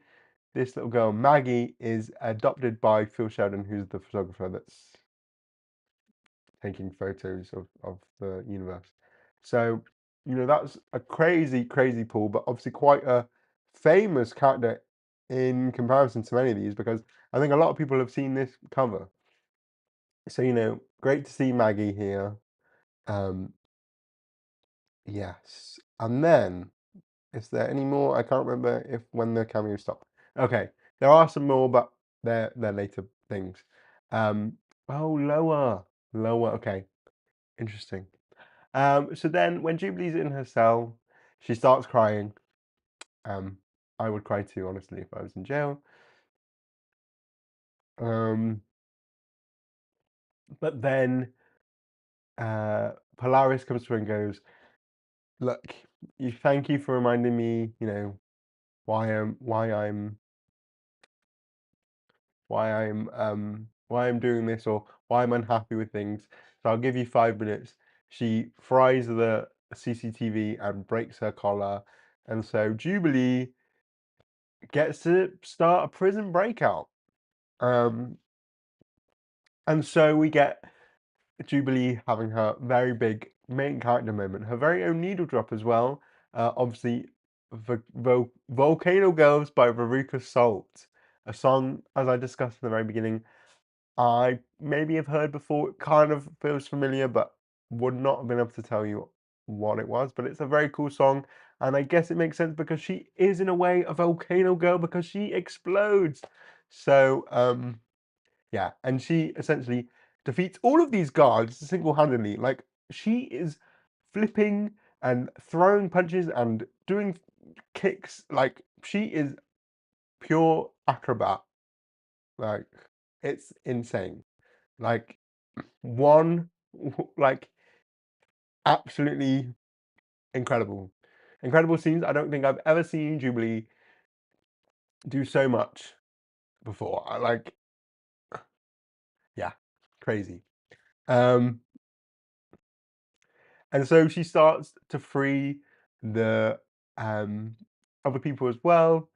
this little girl Maggie is adopted by Phil Sheldon, who's the photographer that's taking photos of the universe. So, that's a crazy, crazy pull, but obviously quite a famous character in comparison to many of these because I think a lot of people have seen this cover. So, great to see Maggie here. Um, yes. And then, is there any more? I can't remember if when the cameo stopped. Okay, there are some more, but they're later things. Um, oh, lower. Okay, interesting. So then when Jubilee's in her cell, she starts crying. Um, I would cry too, honestly, if I was in jail. Um, but then Polaris comes to her and goes, "Look, thank you for reminding me, why I'm why I'm doing this or why I'm unhappy with things. So I'll give you 5 minutes." She fries the CCTV and breaks her collar, and so Jubilee gets to start a prison breakout. Um, and so we get Jubilee having her very big main character moment, her very own needle drop as well. Obviously, Volcano Girls by Veruca Salt, a song, as I discussed in the very beginning, I maybe have heard before. It kind of feels familiar, but would not have been able to tell you what it was. But it's a very cool song, and I guess it makes sense because she is in a way a volcano girl because she explodes. So yeah, and she essentially defeats all of these guards single-handedly. Like she is flipping and throwing punches and doing kicks. Like she is pure acrobat. Like it's insane. Like one, like absolutely incredible, incredible scenes. I don't think I've ever seen Jubilee do so much before. Yeah, crazy. Um, and so she starts to free the um other people as well.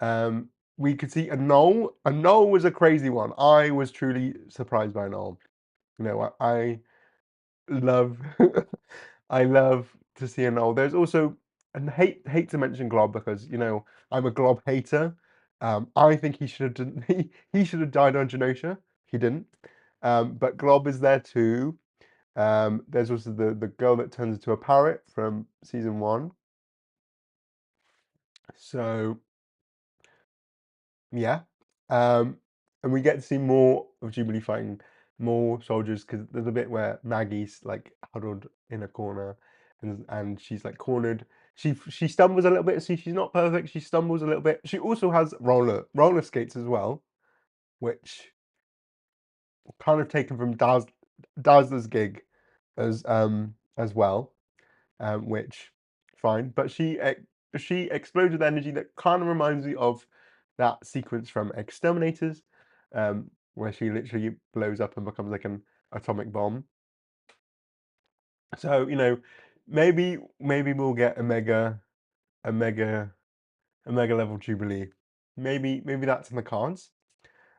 Um, we could see a Knoll. A Knoll was a crazy one. I was truly surprised by Knoll. I love I love to see a Knoll. There's also and hate to mention Glob because I'm a Glob hater. I think he should have done, he should have died on Genosha. He didn't. But Glob is there too. There's also the girl that turns into a parrot from season one. So yeah, and we get to see more of Jubilee fighting more soldiers because there's a bit where Maggie's like huddled in a corner, and she's like cornered. She stumbles a little bit. See, she's not perfect. She stumbles a little bit. She also has roller skates as well, which kind of taken from Dazzler's gig as well, which fine. But she explodes with energy that kind of reminds me of that sequence from Exterminators, where she literally blows up and becomes like an atomic bomb. So maybe we'll get a mega a mega level Jubilee. Maybe that's in the cards.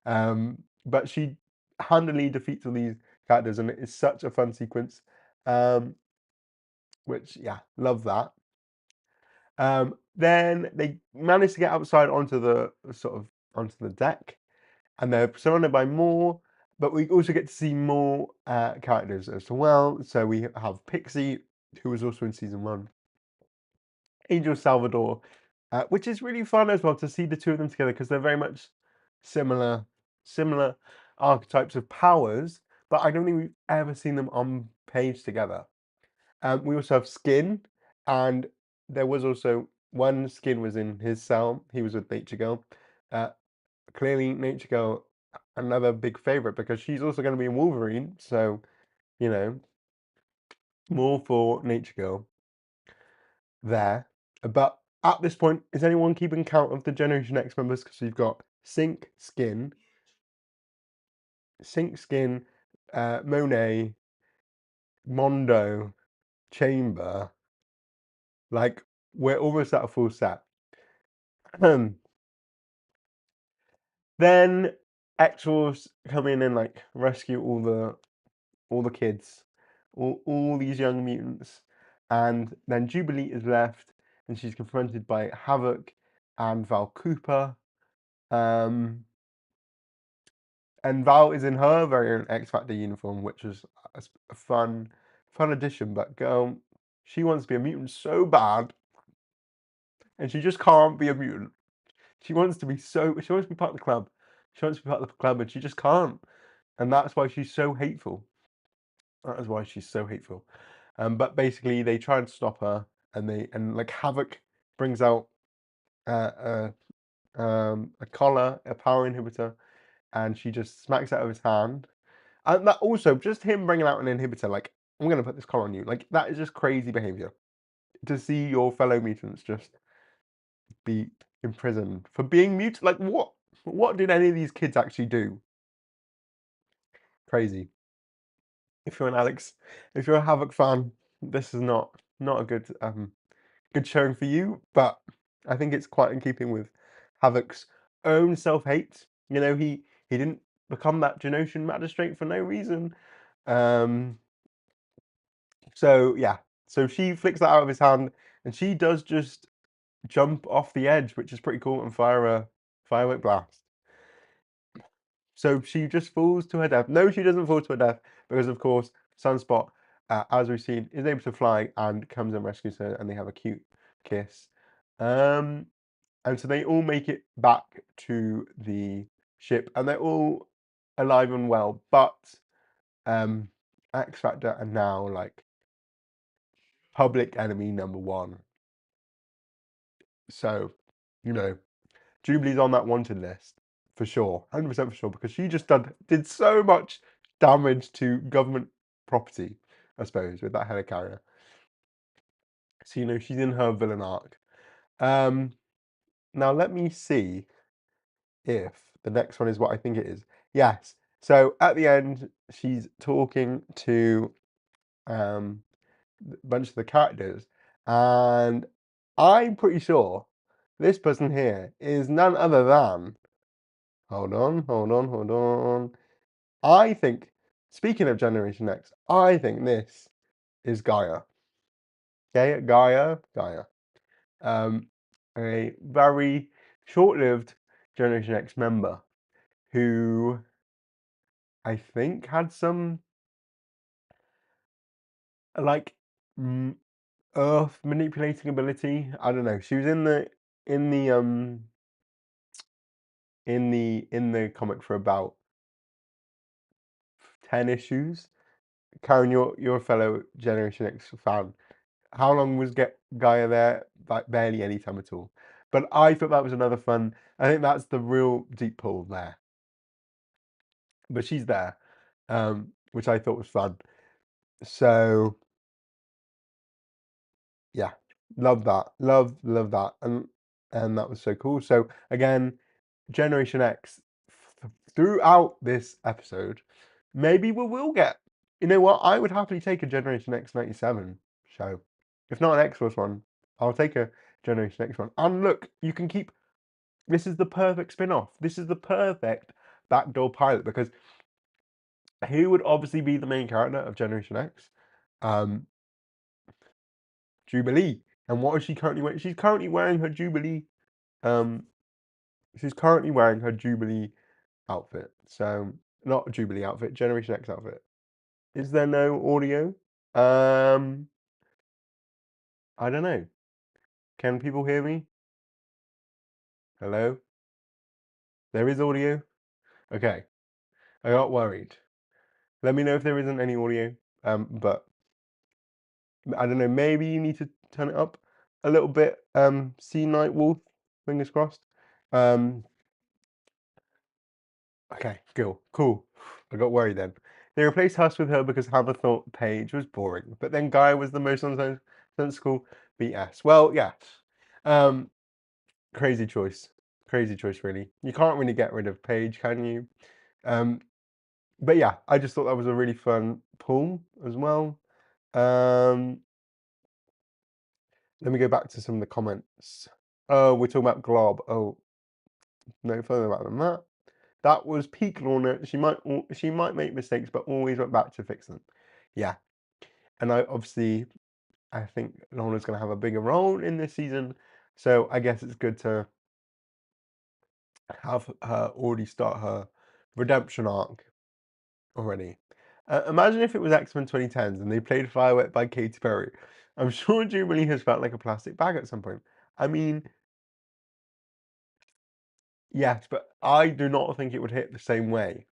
But she handily defeats all these characters, and it is such a fun sequence. Um, which yeah, love that. Then they manage to get outside onto the onto the deck, and they're surrounded by more. But we also get to see more characters as well. So we have Pixie, who was also in season one, Angel Salvador, which is really fun as well to see the two of them together because they're very much similar, similar archetypes of powers. But I don't think we've ever seen them on page together. We also have Skin, and there was also one Skin was in his cell. He was with Nature Girl. Uh, Clearly, Nature Girl, another big favorite because she's also going to be in Wolverine. So, you know, more for Nature Girl there. But at this point, is anyone keeping count of the Generation X members? Because you've got Sync Skin, Monet, Mondo, Chamber. Like, we're almost at a full set. Then X-Force come in and like rescue all the kids, all these young mutants, and then Jubilee is left, and she's confronted by Havoc and Val Cooper. And Val is in her very own X Factor uniform, which was a fun addition. But girl, she wants to be a mutant so bad, and she just can't be a mutant. She wants to be She wants to be part of the club. She wants to be part of the club, and she just can't. And that's why she's so hateful. That is why she's so hateful. But basically, they try and stop her, and like Havoc brings out a collar, a power inhibitor, and she just smacks it out of his hand. And that also, just him bringing out an inhibitor, like, I'm gonna put this collar on you. Like, that is just crazy behavior. To see your fellow mutants just be imprisoned for being mutant. Like, what? What did any of these kids actually do? Crazy. If you're an Alex, if you're a Havoc fan, this is not a good showing for you. But I think it's quite in keeping with Havoc's own self-hate. You know, he didn't become that Genosian magistrate for no reason. So yeah, so she flicks that out of his hand, and she does just jump off the edge, which is pretty cool, and fire a firework blast. So she just falls to her death. No, she doesn't fall to her death because, of course, Sunspot, as we've seen, is able to fly and comes and rescues her, and they have a cute kiss. And so they all make it back to the ship, and they're all alive and well. But X Factor are now like public enemy number one. So, you know, Jubilee's on that wanted list for sure, 100% for sure, because she just did so much damage to government property, I suppose, with that helicarrier. So, you know, she's in her villain arc. Now let me see if the next one is what I think it is. Yes. So at the end, she's talking to a bunch of the characters, and I'm pretty sure this person here is none other than. Hold on, hold on, hold on. I think, speaking of Generation X, I think this is Gaia. Okay, Gaia. Um, a very short-lived Generation X member who I think had some like earth manipulating ability. I don't know. She was in the um in the comic for about 10 issues. Karen, you're a fellow Generation X fan. How long was Gaia there? Like barely any time at all. But I thought that was another fun. I think that's the real deep pull there. But she's there, which I thought was fun. So yeah, love that. Love that. And that was so cool. So again, Generation X throughout this episode, maybe we will get. You know what? I would happily take a Generation X 97 show. If not an X-Force one, I'll take a Generation X one. And look, you can keep. This is the perfect spin-off. This is the perfect backdoor pilot, because who would obviously be the main character of Generation X? Jubilee. And what is she currently wearing? She's currently wearing her Jubilee. Um, she's currently wearing her Jubilee outfit. So not Jubilee outfit, Generation X outfit. Is there no audio? I don't know. Can people hear me? Hello? There is audio? Okay. I got worried. Let me know if there isn't any audio. But I don't know, maybe you need to turn it up a little bit. See Nightwolf, fingers crossed. Okay, cool. I got worried then. They replaced Huss with her because Hammer thought Paige was boring, but then Guy was the most nonsensical BS. Well, yes. Um, crazy choice. Crazy choice, really. You can't really get rid of Paige, can you? Um, But yeah, I just thought that was a really fun pull as well. Um, Let me go back to some of the comments. Oh, we're talking about Glob. Oh, no further about than that. That was peak Lorna. She might make mistakes, but always went back to fix them. Yeah, and I think Lorna's going to have a bigger role in this season, so I guess it's good to have her already start her redemption arc already. Imagine if it was X-Men 2010s and they played Firework by Katy Perry. I'm sure Jubilee has felt like a plastic bag at some point. I mean, yes, but I do not think it would hit the same way.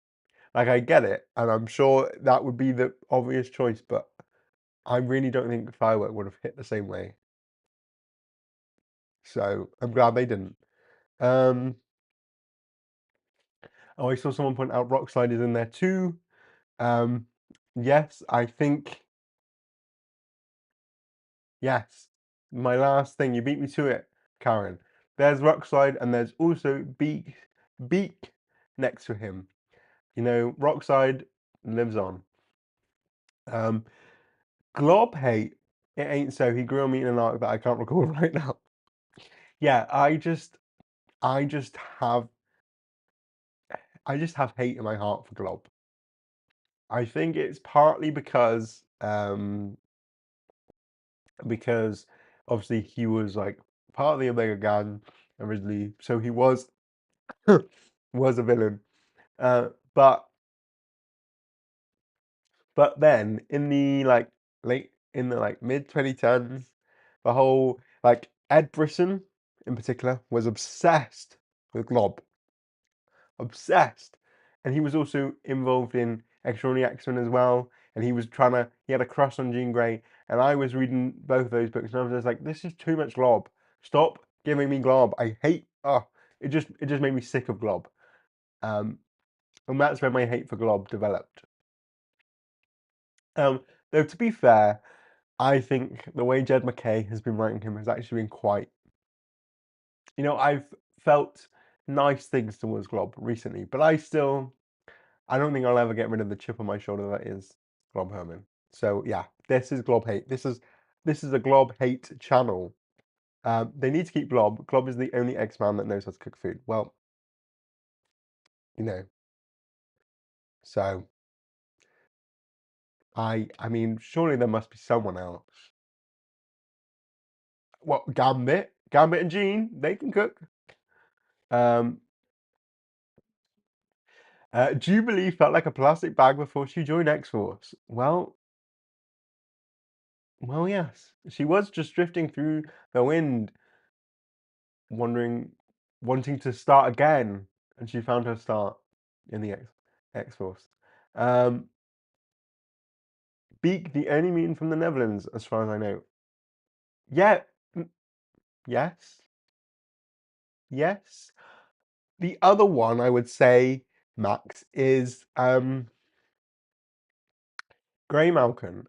Like, I get it, and I'm sure that would be the obvious choice, but I really don't think Firework would have hit the same way. So I'm glad they didn't. Um, oh, I saw someone point out Rockslide is in there too. Um, yes, I think yes. My last thing, you beat me to it, Karen. There's Rockslide, and there's also Beak next to him. You know, Rockslide lives on. Um, Glob hate, it ain't so. He grew on me in an arc that I can't recall right now. Yeah, I just have, I just have hate in my heart for Glob. I think it's partly because obviously he was like part of the Omega Gang originally, so he was was a villain. Uh, but then in the mid 2010s, the whole like Ed Brisson in particular was obsessed with Glob, obsessed, and he was also involved in Extraordinary X-Men as well. And he had a crush on Jean Grey, and I was reading both of those books, and I was just like, this is too much Glob. Stop giving me Glob. I hate. Oh, it just made me sick of Glob. Um, and that's where my hate for Glob developed. Though to be fair, I think the way Jed McKay has been writing him has actually been quite. I've felt nice things towards Glob recently, but I don't think I'll ever get rid of the chip on my shoulder that is Glob Herman. So yeah, this is Glob hate. This is a Glob hate channel. They need to keep Glob. Glob is the only X-Man that knows how to cook food. Well, you know, so I mean, surely there must be someone else. What, Gambit? Gambit and Jean, they can cook. Um, Jubilee felt like a plastic bag before she joined X-Force. Well, yes. She was just drifting through the wind, wondering, wanting to start again, and she found her start in the X-Force. Um, Beak, the only mutant from the Netherlands, as far as I know. Yeah, yes, yes. The other one I would say, Max, is Grey Malkin.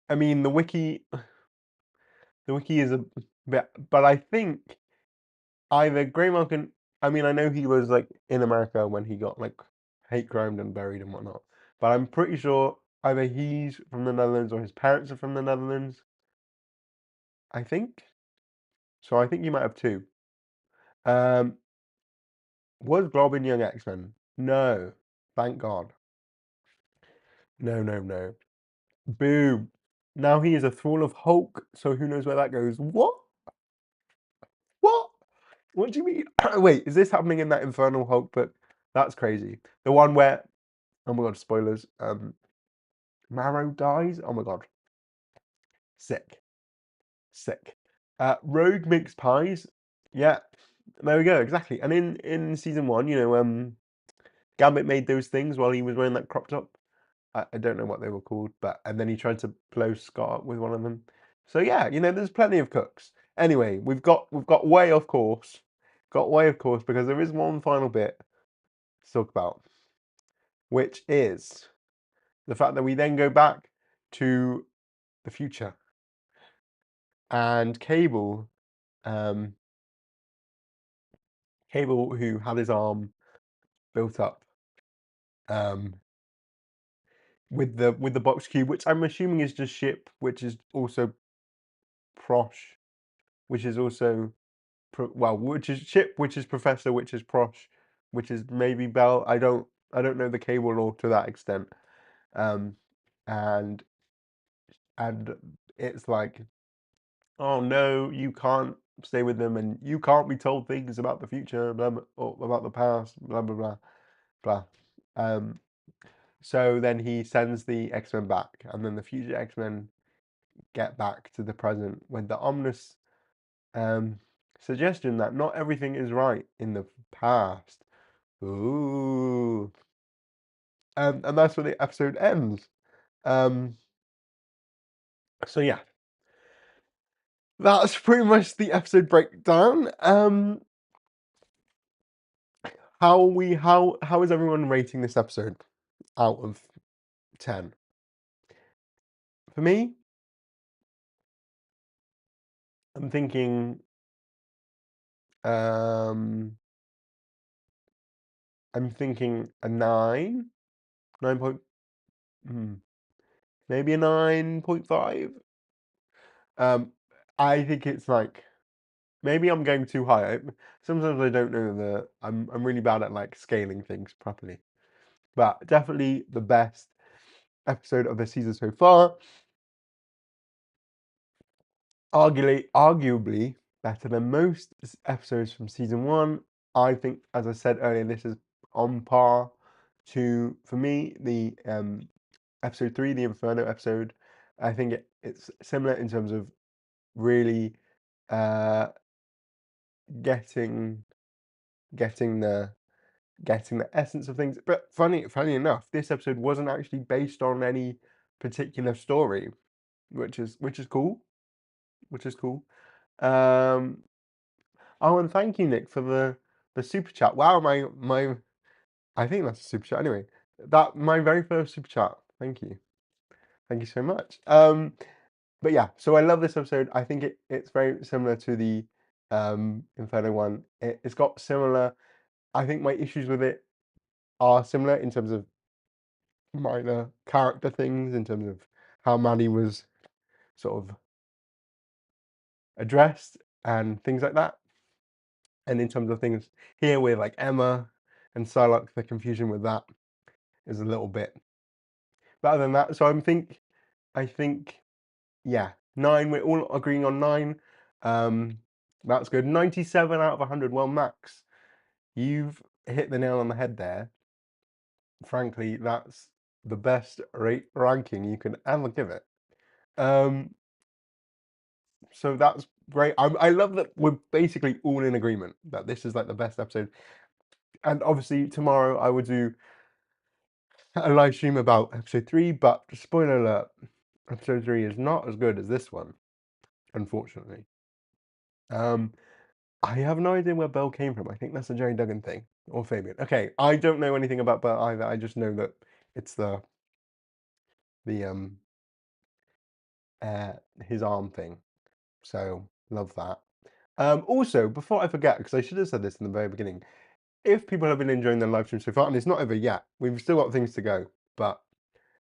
I mean, the wiki is a bit, but I think either Grey Malkin. I mean, I know he was like in America when he got like hate crimed and buried and whatnot, but I'm pretty sure either he's from the Netherlands or his parents are from the Netherlands. I think so. I think you might have two. Um, was Blob in Young X-Men? No, thank God. No, no, no. Boo. Now he is a thrall of Hulk, so who knows where that goes? What? What? What do you mean? Wait, is this happening in that Infernal Hulk book? That's crazy. The one where, oh my God, spoilers. Marrow dies. Oh my God, sick, sick. Rogue makes pies. Yeah, there we go. Exactly. And in season one, Gambit made those things while he was wearing that crop top. I don't know what they were called, but and then he tried to blow Scott up with one of them. So yeah, there's plenty of cooks. Anyway, we've got way off course. Got way off course because there is one final bit to talk about, which is the fact that we then go back to the future and um, Cable, who had his arm built up um, with the box cube, which I'm assuming is just ship, which is also Prosh, which is also which is ship, which is professor, which is Prosh, which is maybe Bell. I don't know the cable law to that extent. Um, and and it's like, oh no, you can't stay with them, and you can't be told things about the future, blah, blah, or about the past, blah blah blah blah. Um, so then he sends the X-Men back, and then the future X-Men get back to the present with the ominous um, suggestion that not everything is right in the past. Ooh, and that's where the episode ends. Um, so yeah, that's pretty much the episode breakdown. How is everyone rating this episode out of 10? For me, I'm thinking um I'm thinking a 9, 9 point, hmm, maybe a 9.5. Um, I think it's like maybe I'm going too high. Sometimes I don't know I'm really bad at like scaling things properly. But definitely the best episode of the season so far. Arguably better than most episodes from season one. I think, as I said earlier, this is on par to, for me, the episode 3, the Inferno episode. I think it's similar in terms of really uh, getting getting the getting the essence of things. But funny enough, this episode wasn't actually based on any particular story, which is cool, which is cool. Um, oh, and thank you, Nick, for the super chat. Wow, my I think that's a super chat anyway. That my very first super chat. Thank you so much. But yeah, so I love this episode. I think it's very similar to the Inferno one. It's got similar. I think my issues with it are similar in terms of minor character things, in terms of how Maddie was sort of addressed and things like that. And in terms of things here with like Emma and Psylocke, the confusion with that is a little bit. But other than that, so I think, yeah, 9. We're all agreeing on 9. That's good. 97 out of 100. Well, Max, you've hit the nail on the head there. Frankly, that's the best ranking you can ever give it. So that's great. I love that we're basically all in agreement that this is like the best episode. And obviously tomorrow I will do a live stream about episode 3, but spoiler alert, episode 3 is not as good as this one, unfortunately. I have no idea where Belle came from. I think that's a Jerry Duggan thing, or Fabian. Okay, I don't know anything about Belle either. I just know that it's the uh his arm thing. So love that. Also, before I forget, because I should have said this in the very beginning, if people have been enjoying the live stream so far, and it's not over yet, we've still got things to go. But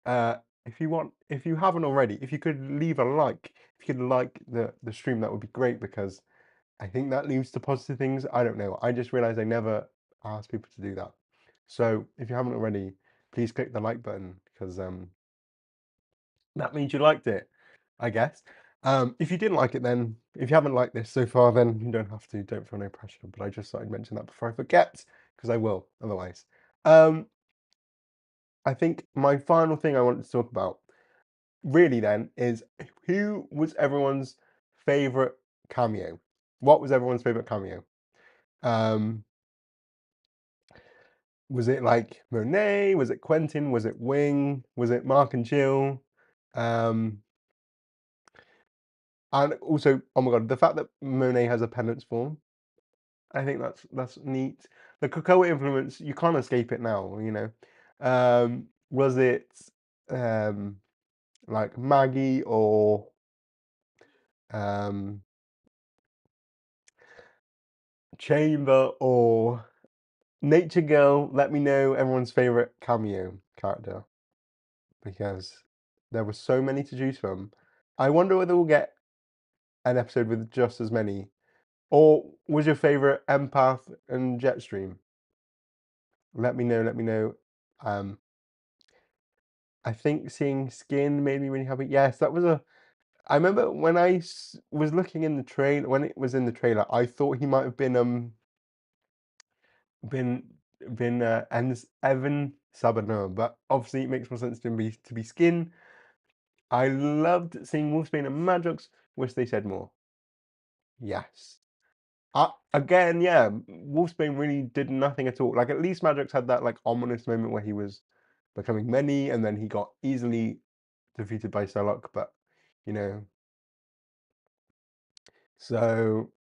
uh, if you haven't already, if you could leave a like, if you could like the stream, that would be great, because I think that leads to positive things. I don't know. I just realized I never asked people to do that. So if you haven't already, please click the like button, because that means you liked it, I guess. If you didn't like it, then if you haven't liked this so far, then you don't have to. Don't feel no pressure. But I just thought I'd mention that before I forget, because I will otherwise. I think my final thing I wanted to talk about really then is, who was everyone's favorite cameo? What was everyone's favorite cameo? Um, was it like Monet? Was it Quentin? Was it Wing? Was it Mark and Jill? Um, and also, oh my god, the fact that Monet has a penance form, I think that's neat. The cocoa influence, you can't escape it now, you know. Was it um, like Maggie or um, Chamber or Nature Girl, let me know everyone's favorite cameo character because there were so many to choose from. I wonder whether we'll get an episode with just as many. Or was your favorite Empath and Jetstream? Let me know. Let me know. Um, I think seeing Skin made me really happy. Yes, that was a. I remember when was looking in the trailer when it was in the trailer. I thought he might have been Evan Sabanur, but obviously it makes more sense to be Skin. I loved seeing Wolfsbane and Madrox. Wish they said more. Yes. Again, yeah, Wolfsbane really did nothing at all. Like at least Madrox had that like ominous moment where he was becoming many, and then he got easily defeated by Psylocke. But you know, so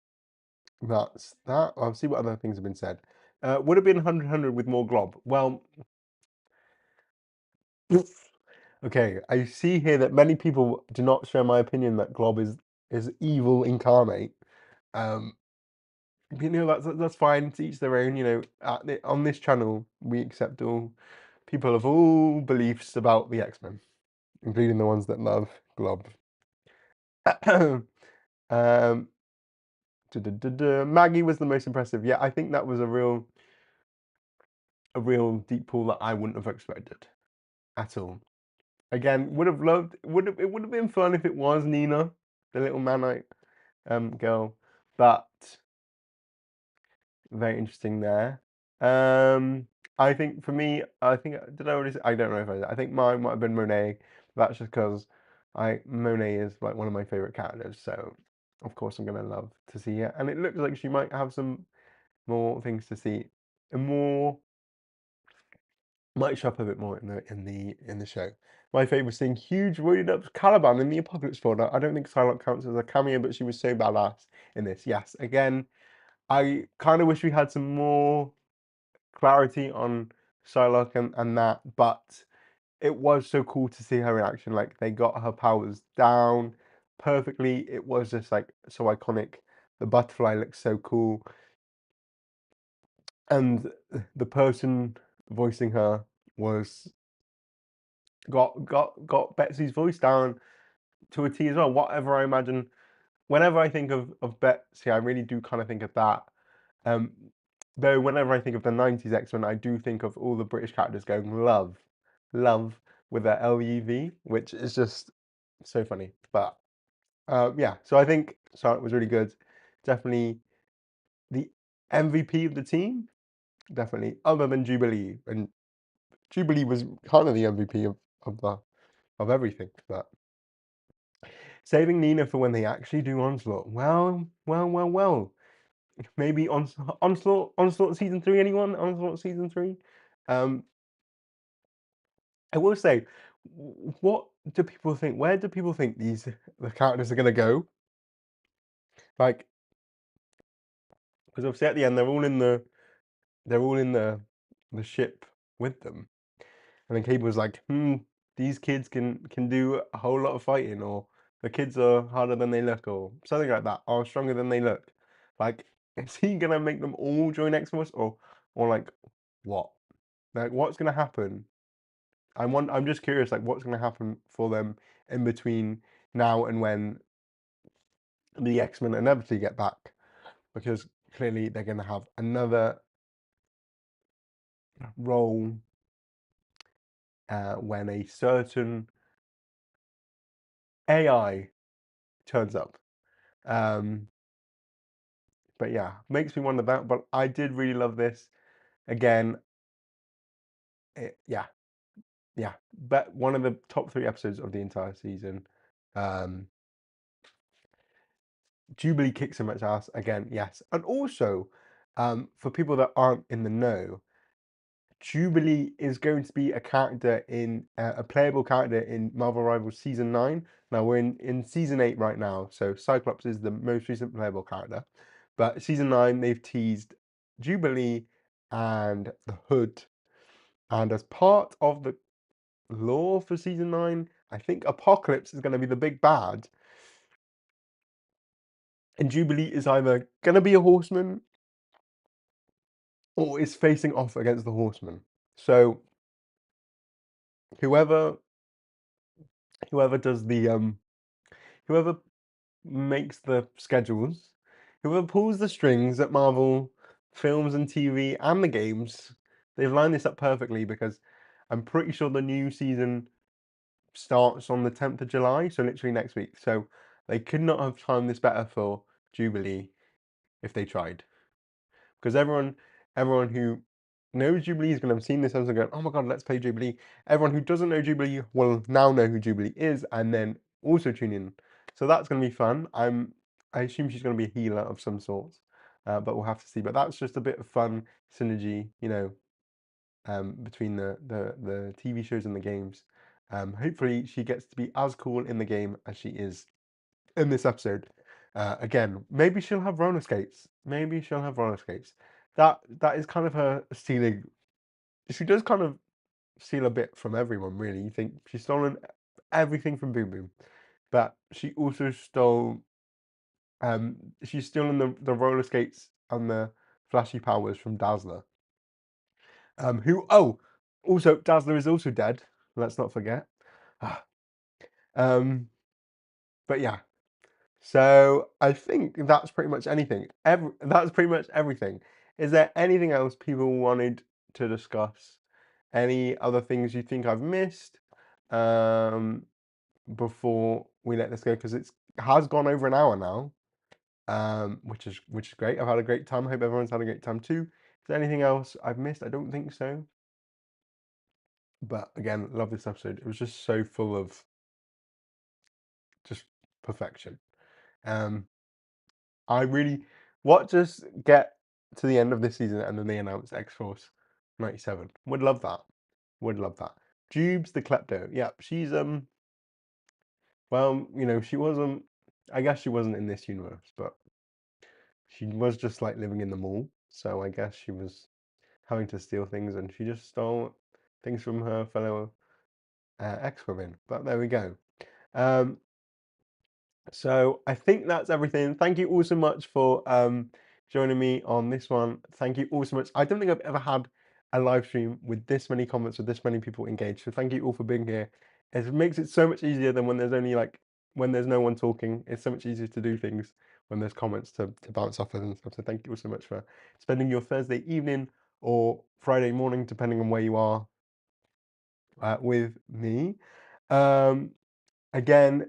that's that. I'll see what other things have been said. Would have been 100 with more glob. Well, okay. I see here that many people do not share my opinion that glob is evil incarnate. Um, you know that's fine. To each their own. You know, on this channel we accept all people of all beliefs about the X-Men, including the ones that love glob. um, Maggie was the most impressive. Yeah, I think that was a real deep pool that I wouldn't have expected at all. Again, would have loved it would have been fun if it was Nina, the little manite girl, but very interesting there. I think for me, I think did I already say, I don't know if I did. I think mine might have been Monet. That's just because Monet is like one of my favorite characters, so of course I'm gonna love to see it. And it looks like she might have some more things to see, and more might show up a bit more in the show. My favorite was seeing huge roided up Caliban in the Apocalypse folder. I don't think Psylocke counts as a cameo, but she was so badass in this. Yes, again, I kind of wish we had some more clarity on Psylocke and that, but it was so cool to see her in action. Like they got her powers down perfectly. It was just like so iconic. The butterfly looks so cool, and the person voicing her was got Betsy's voice down to a T as well. Whatever I imagine, whenever I think of Betsy, I really do kind of think of that. Um, though whenever I think of the 90s X-Men, I do think of all the British characters going love with their LUV, which is just so funny. But yeah, so I think Charlotte was really good. Definitely the MVP of the team, definitely, other than Jubilee. And Jubilee was kind of the MVP of everything. But saving Nina for when they actually do Onslaught. Well. Maybe Onslaught season 3. Anyone? Onslaught season 3. Um, I will say, what do people think? Where do people think the characters are gonna go? Like, because obviously at the end they're all in the ship with them, and then Cable was like, these kids can do a whole lot of fighting, or the kids are harder than they look, or something like that, or stronger than they look. Like, is he gonna make them all join X-Force, or like what? Like, what's gonna happen? I'm just curious, like, what's gonna happen for them in between now and when the X-Men inevitably get back, because clearly they're gonna have another role when a certain AI turns up. Um, but yeah, makes me wonder that. But I did really love this. Again, yeah, yeah. But one of the top 3 episodes of the entire season. Um, Jubilee kicks so much ass again, yes. And also, for people that aren't in the know, Jubilee is going to be a character in a playable character in Marvel Rivals season 9. Now we're in season 8 right now, so Cyclops is the most recent playable character. But season 9, they've teased Jubilee and the Hood, and as part of the lore for season 9, I think Apocalypse is going to be the big bad. And Jubilee is either going to be a horseman or is facing off against the Horsemen. So whoever whoever does the whoever makes the schedules, whoever pulls the strings at Marvel films and TV and the games, they've lined this up perfectly because I'm pretty sure the new season starts on the 10th of July, so literally next week. So they could not have timed this better for Jubilee if they tried. Because everyone who knows Jubilee is going to have seen this episode going, oh my god, let's play Jubilee. Everyone who doesn't know Jubilee will now know who Jubilee is and then also tune in. So that's going to be fun. I assume she's going to be a healer of some sort, but we'll have to see. But that's just a bit of fun synergy, between the TV shows and the games. Hopefully she gets to be as cool in the game as she is in this episode. Again, maybe she'll have roller skates. Maybe she'll have roller skates. That is kind of her stealing. She does kind of steal a bit from everyone, really. You think she's stolen everything from Boom Boom, but she also stole. She's stolen the roller skates and the flashy powers from Dazzler. Also Dazzler is also dead. Let's not forget. um, but yeah. So I think that's pretty much anything. That's pretty much everything. Is there anything else people wanted to discuss? Any other things you think I've missed before we let this go? Because it has gone over an hour now, which is great. I've had a great time. I hope everyone's had a great time too. Is there anything else I've missed? I don't think so. But again, love this episode. It was just so full of just perfection. I really just get to the end of this season and then they announce X-Force 97. Would love that. Would love that. Jubes the Klepto. Yeah, she's well, she wasn't, I guess she wasn't in this universe, but she was just like living in the mall. So I guess she was having to steal things and she just stole things from her fellow X-Women. But there we go. So I think that's everything. Thank you all so much for joining me on this one. Thank you all so much. I don't think I've ever had a live stream with this many comments, with this many people engaged. So thank you all for being here. It makes it so much easier than when there's only when there's no one talking. It's so much easier to do things when there's comments to bounce off of and stuff. So thank you all so much for spending your Thursday evening or Friday morning, depending on where you are, with me. Again,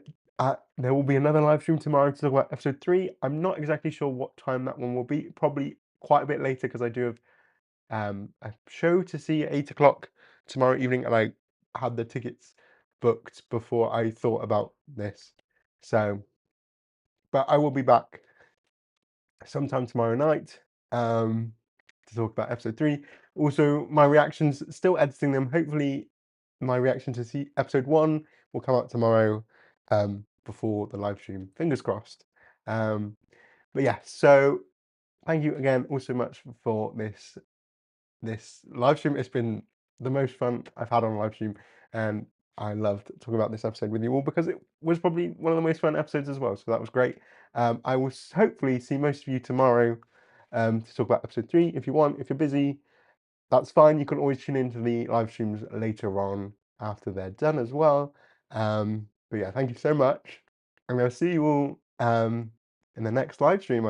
there will be another live stream tomorrow to talk about episode 3. I'm not exactly sure what time that one will be. Probably quite a bit later because I do have a show to see at 8 o'clock tomorrow evening, and I had the tickets booked before I thought about this. So, but I will be back sometime tomorrow night to talk about episode 3. Also, my reactions, still editing them. Hopefully, my reaction to see episode 1 will come out tomorrow before the live stream. Fingers crossed. But yeah, so thank you again all so much for this live stream. It's been the most fun I've had on a live stream, and I loved talking about this episode with you all because it was probably one of the most fun episodes as well. So that was great. I will hopefully see most of you tomorrow to talk about episode 3. If you want, if you're busy, that's fine. You can always tune into the live streams later on after they're done as well. But yeah, thank you so much. I'm going to see you all in the next live stream.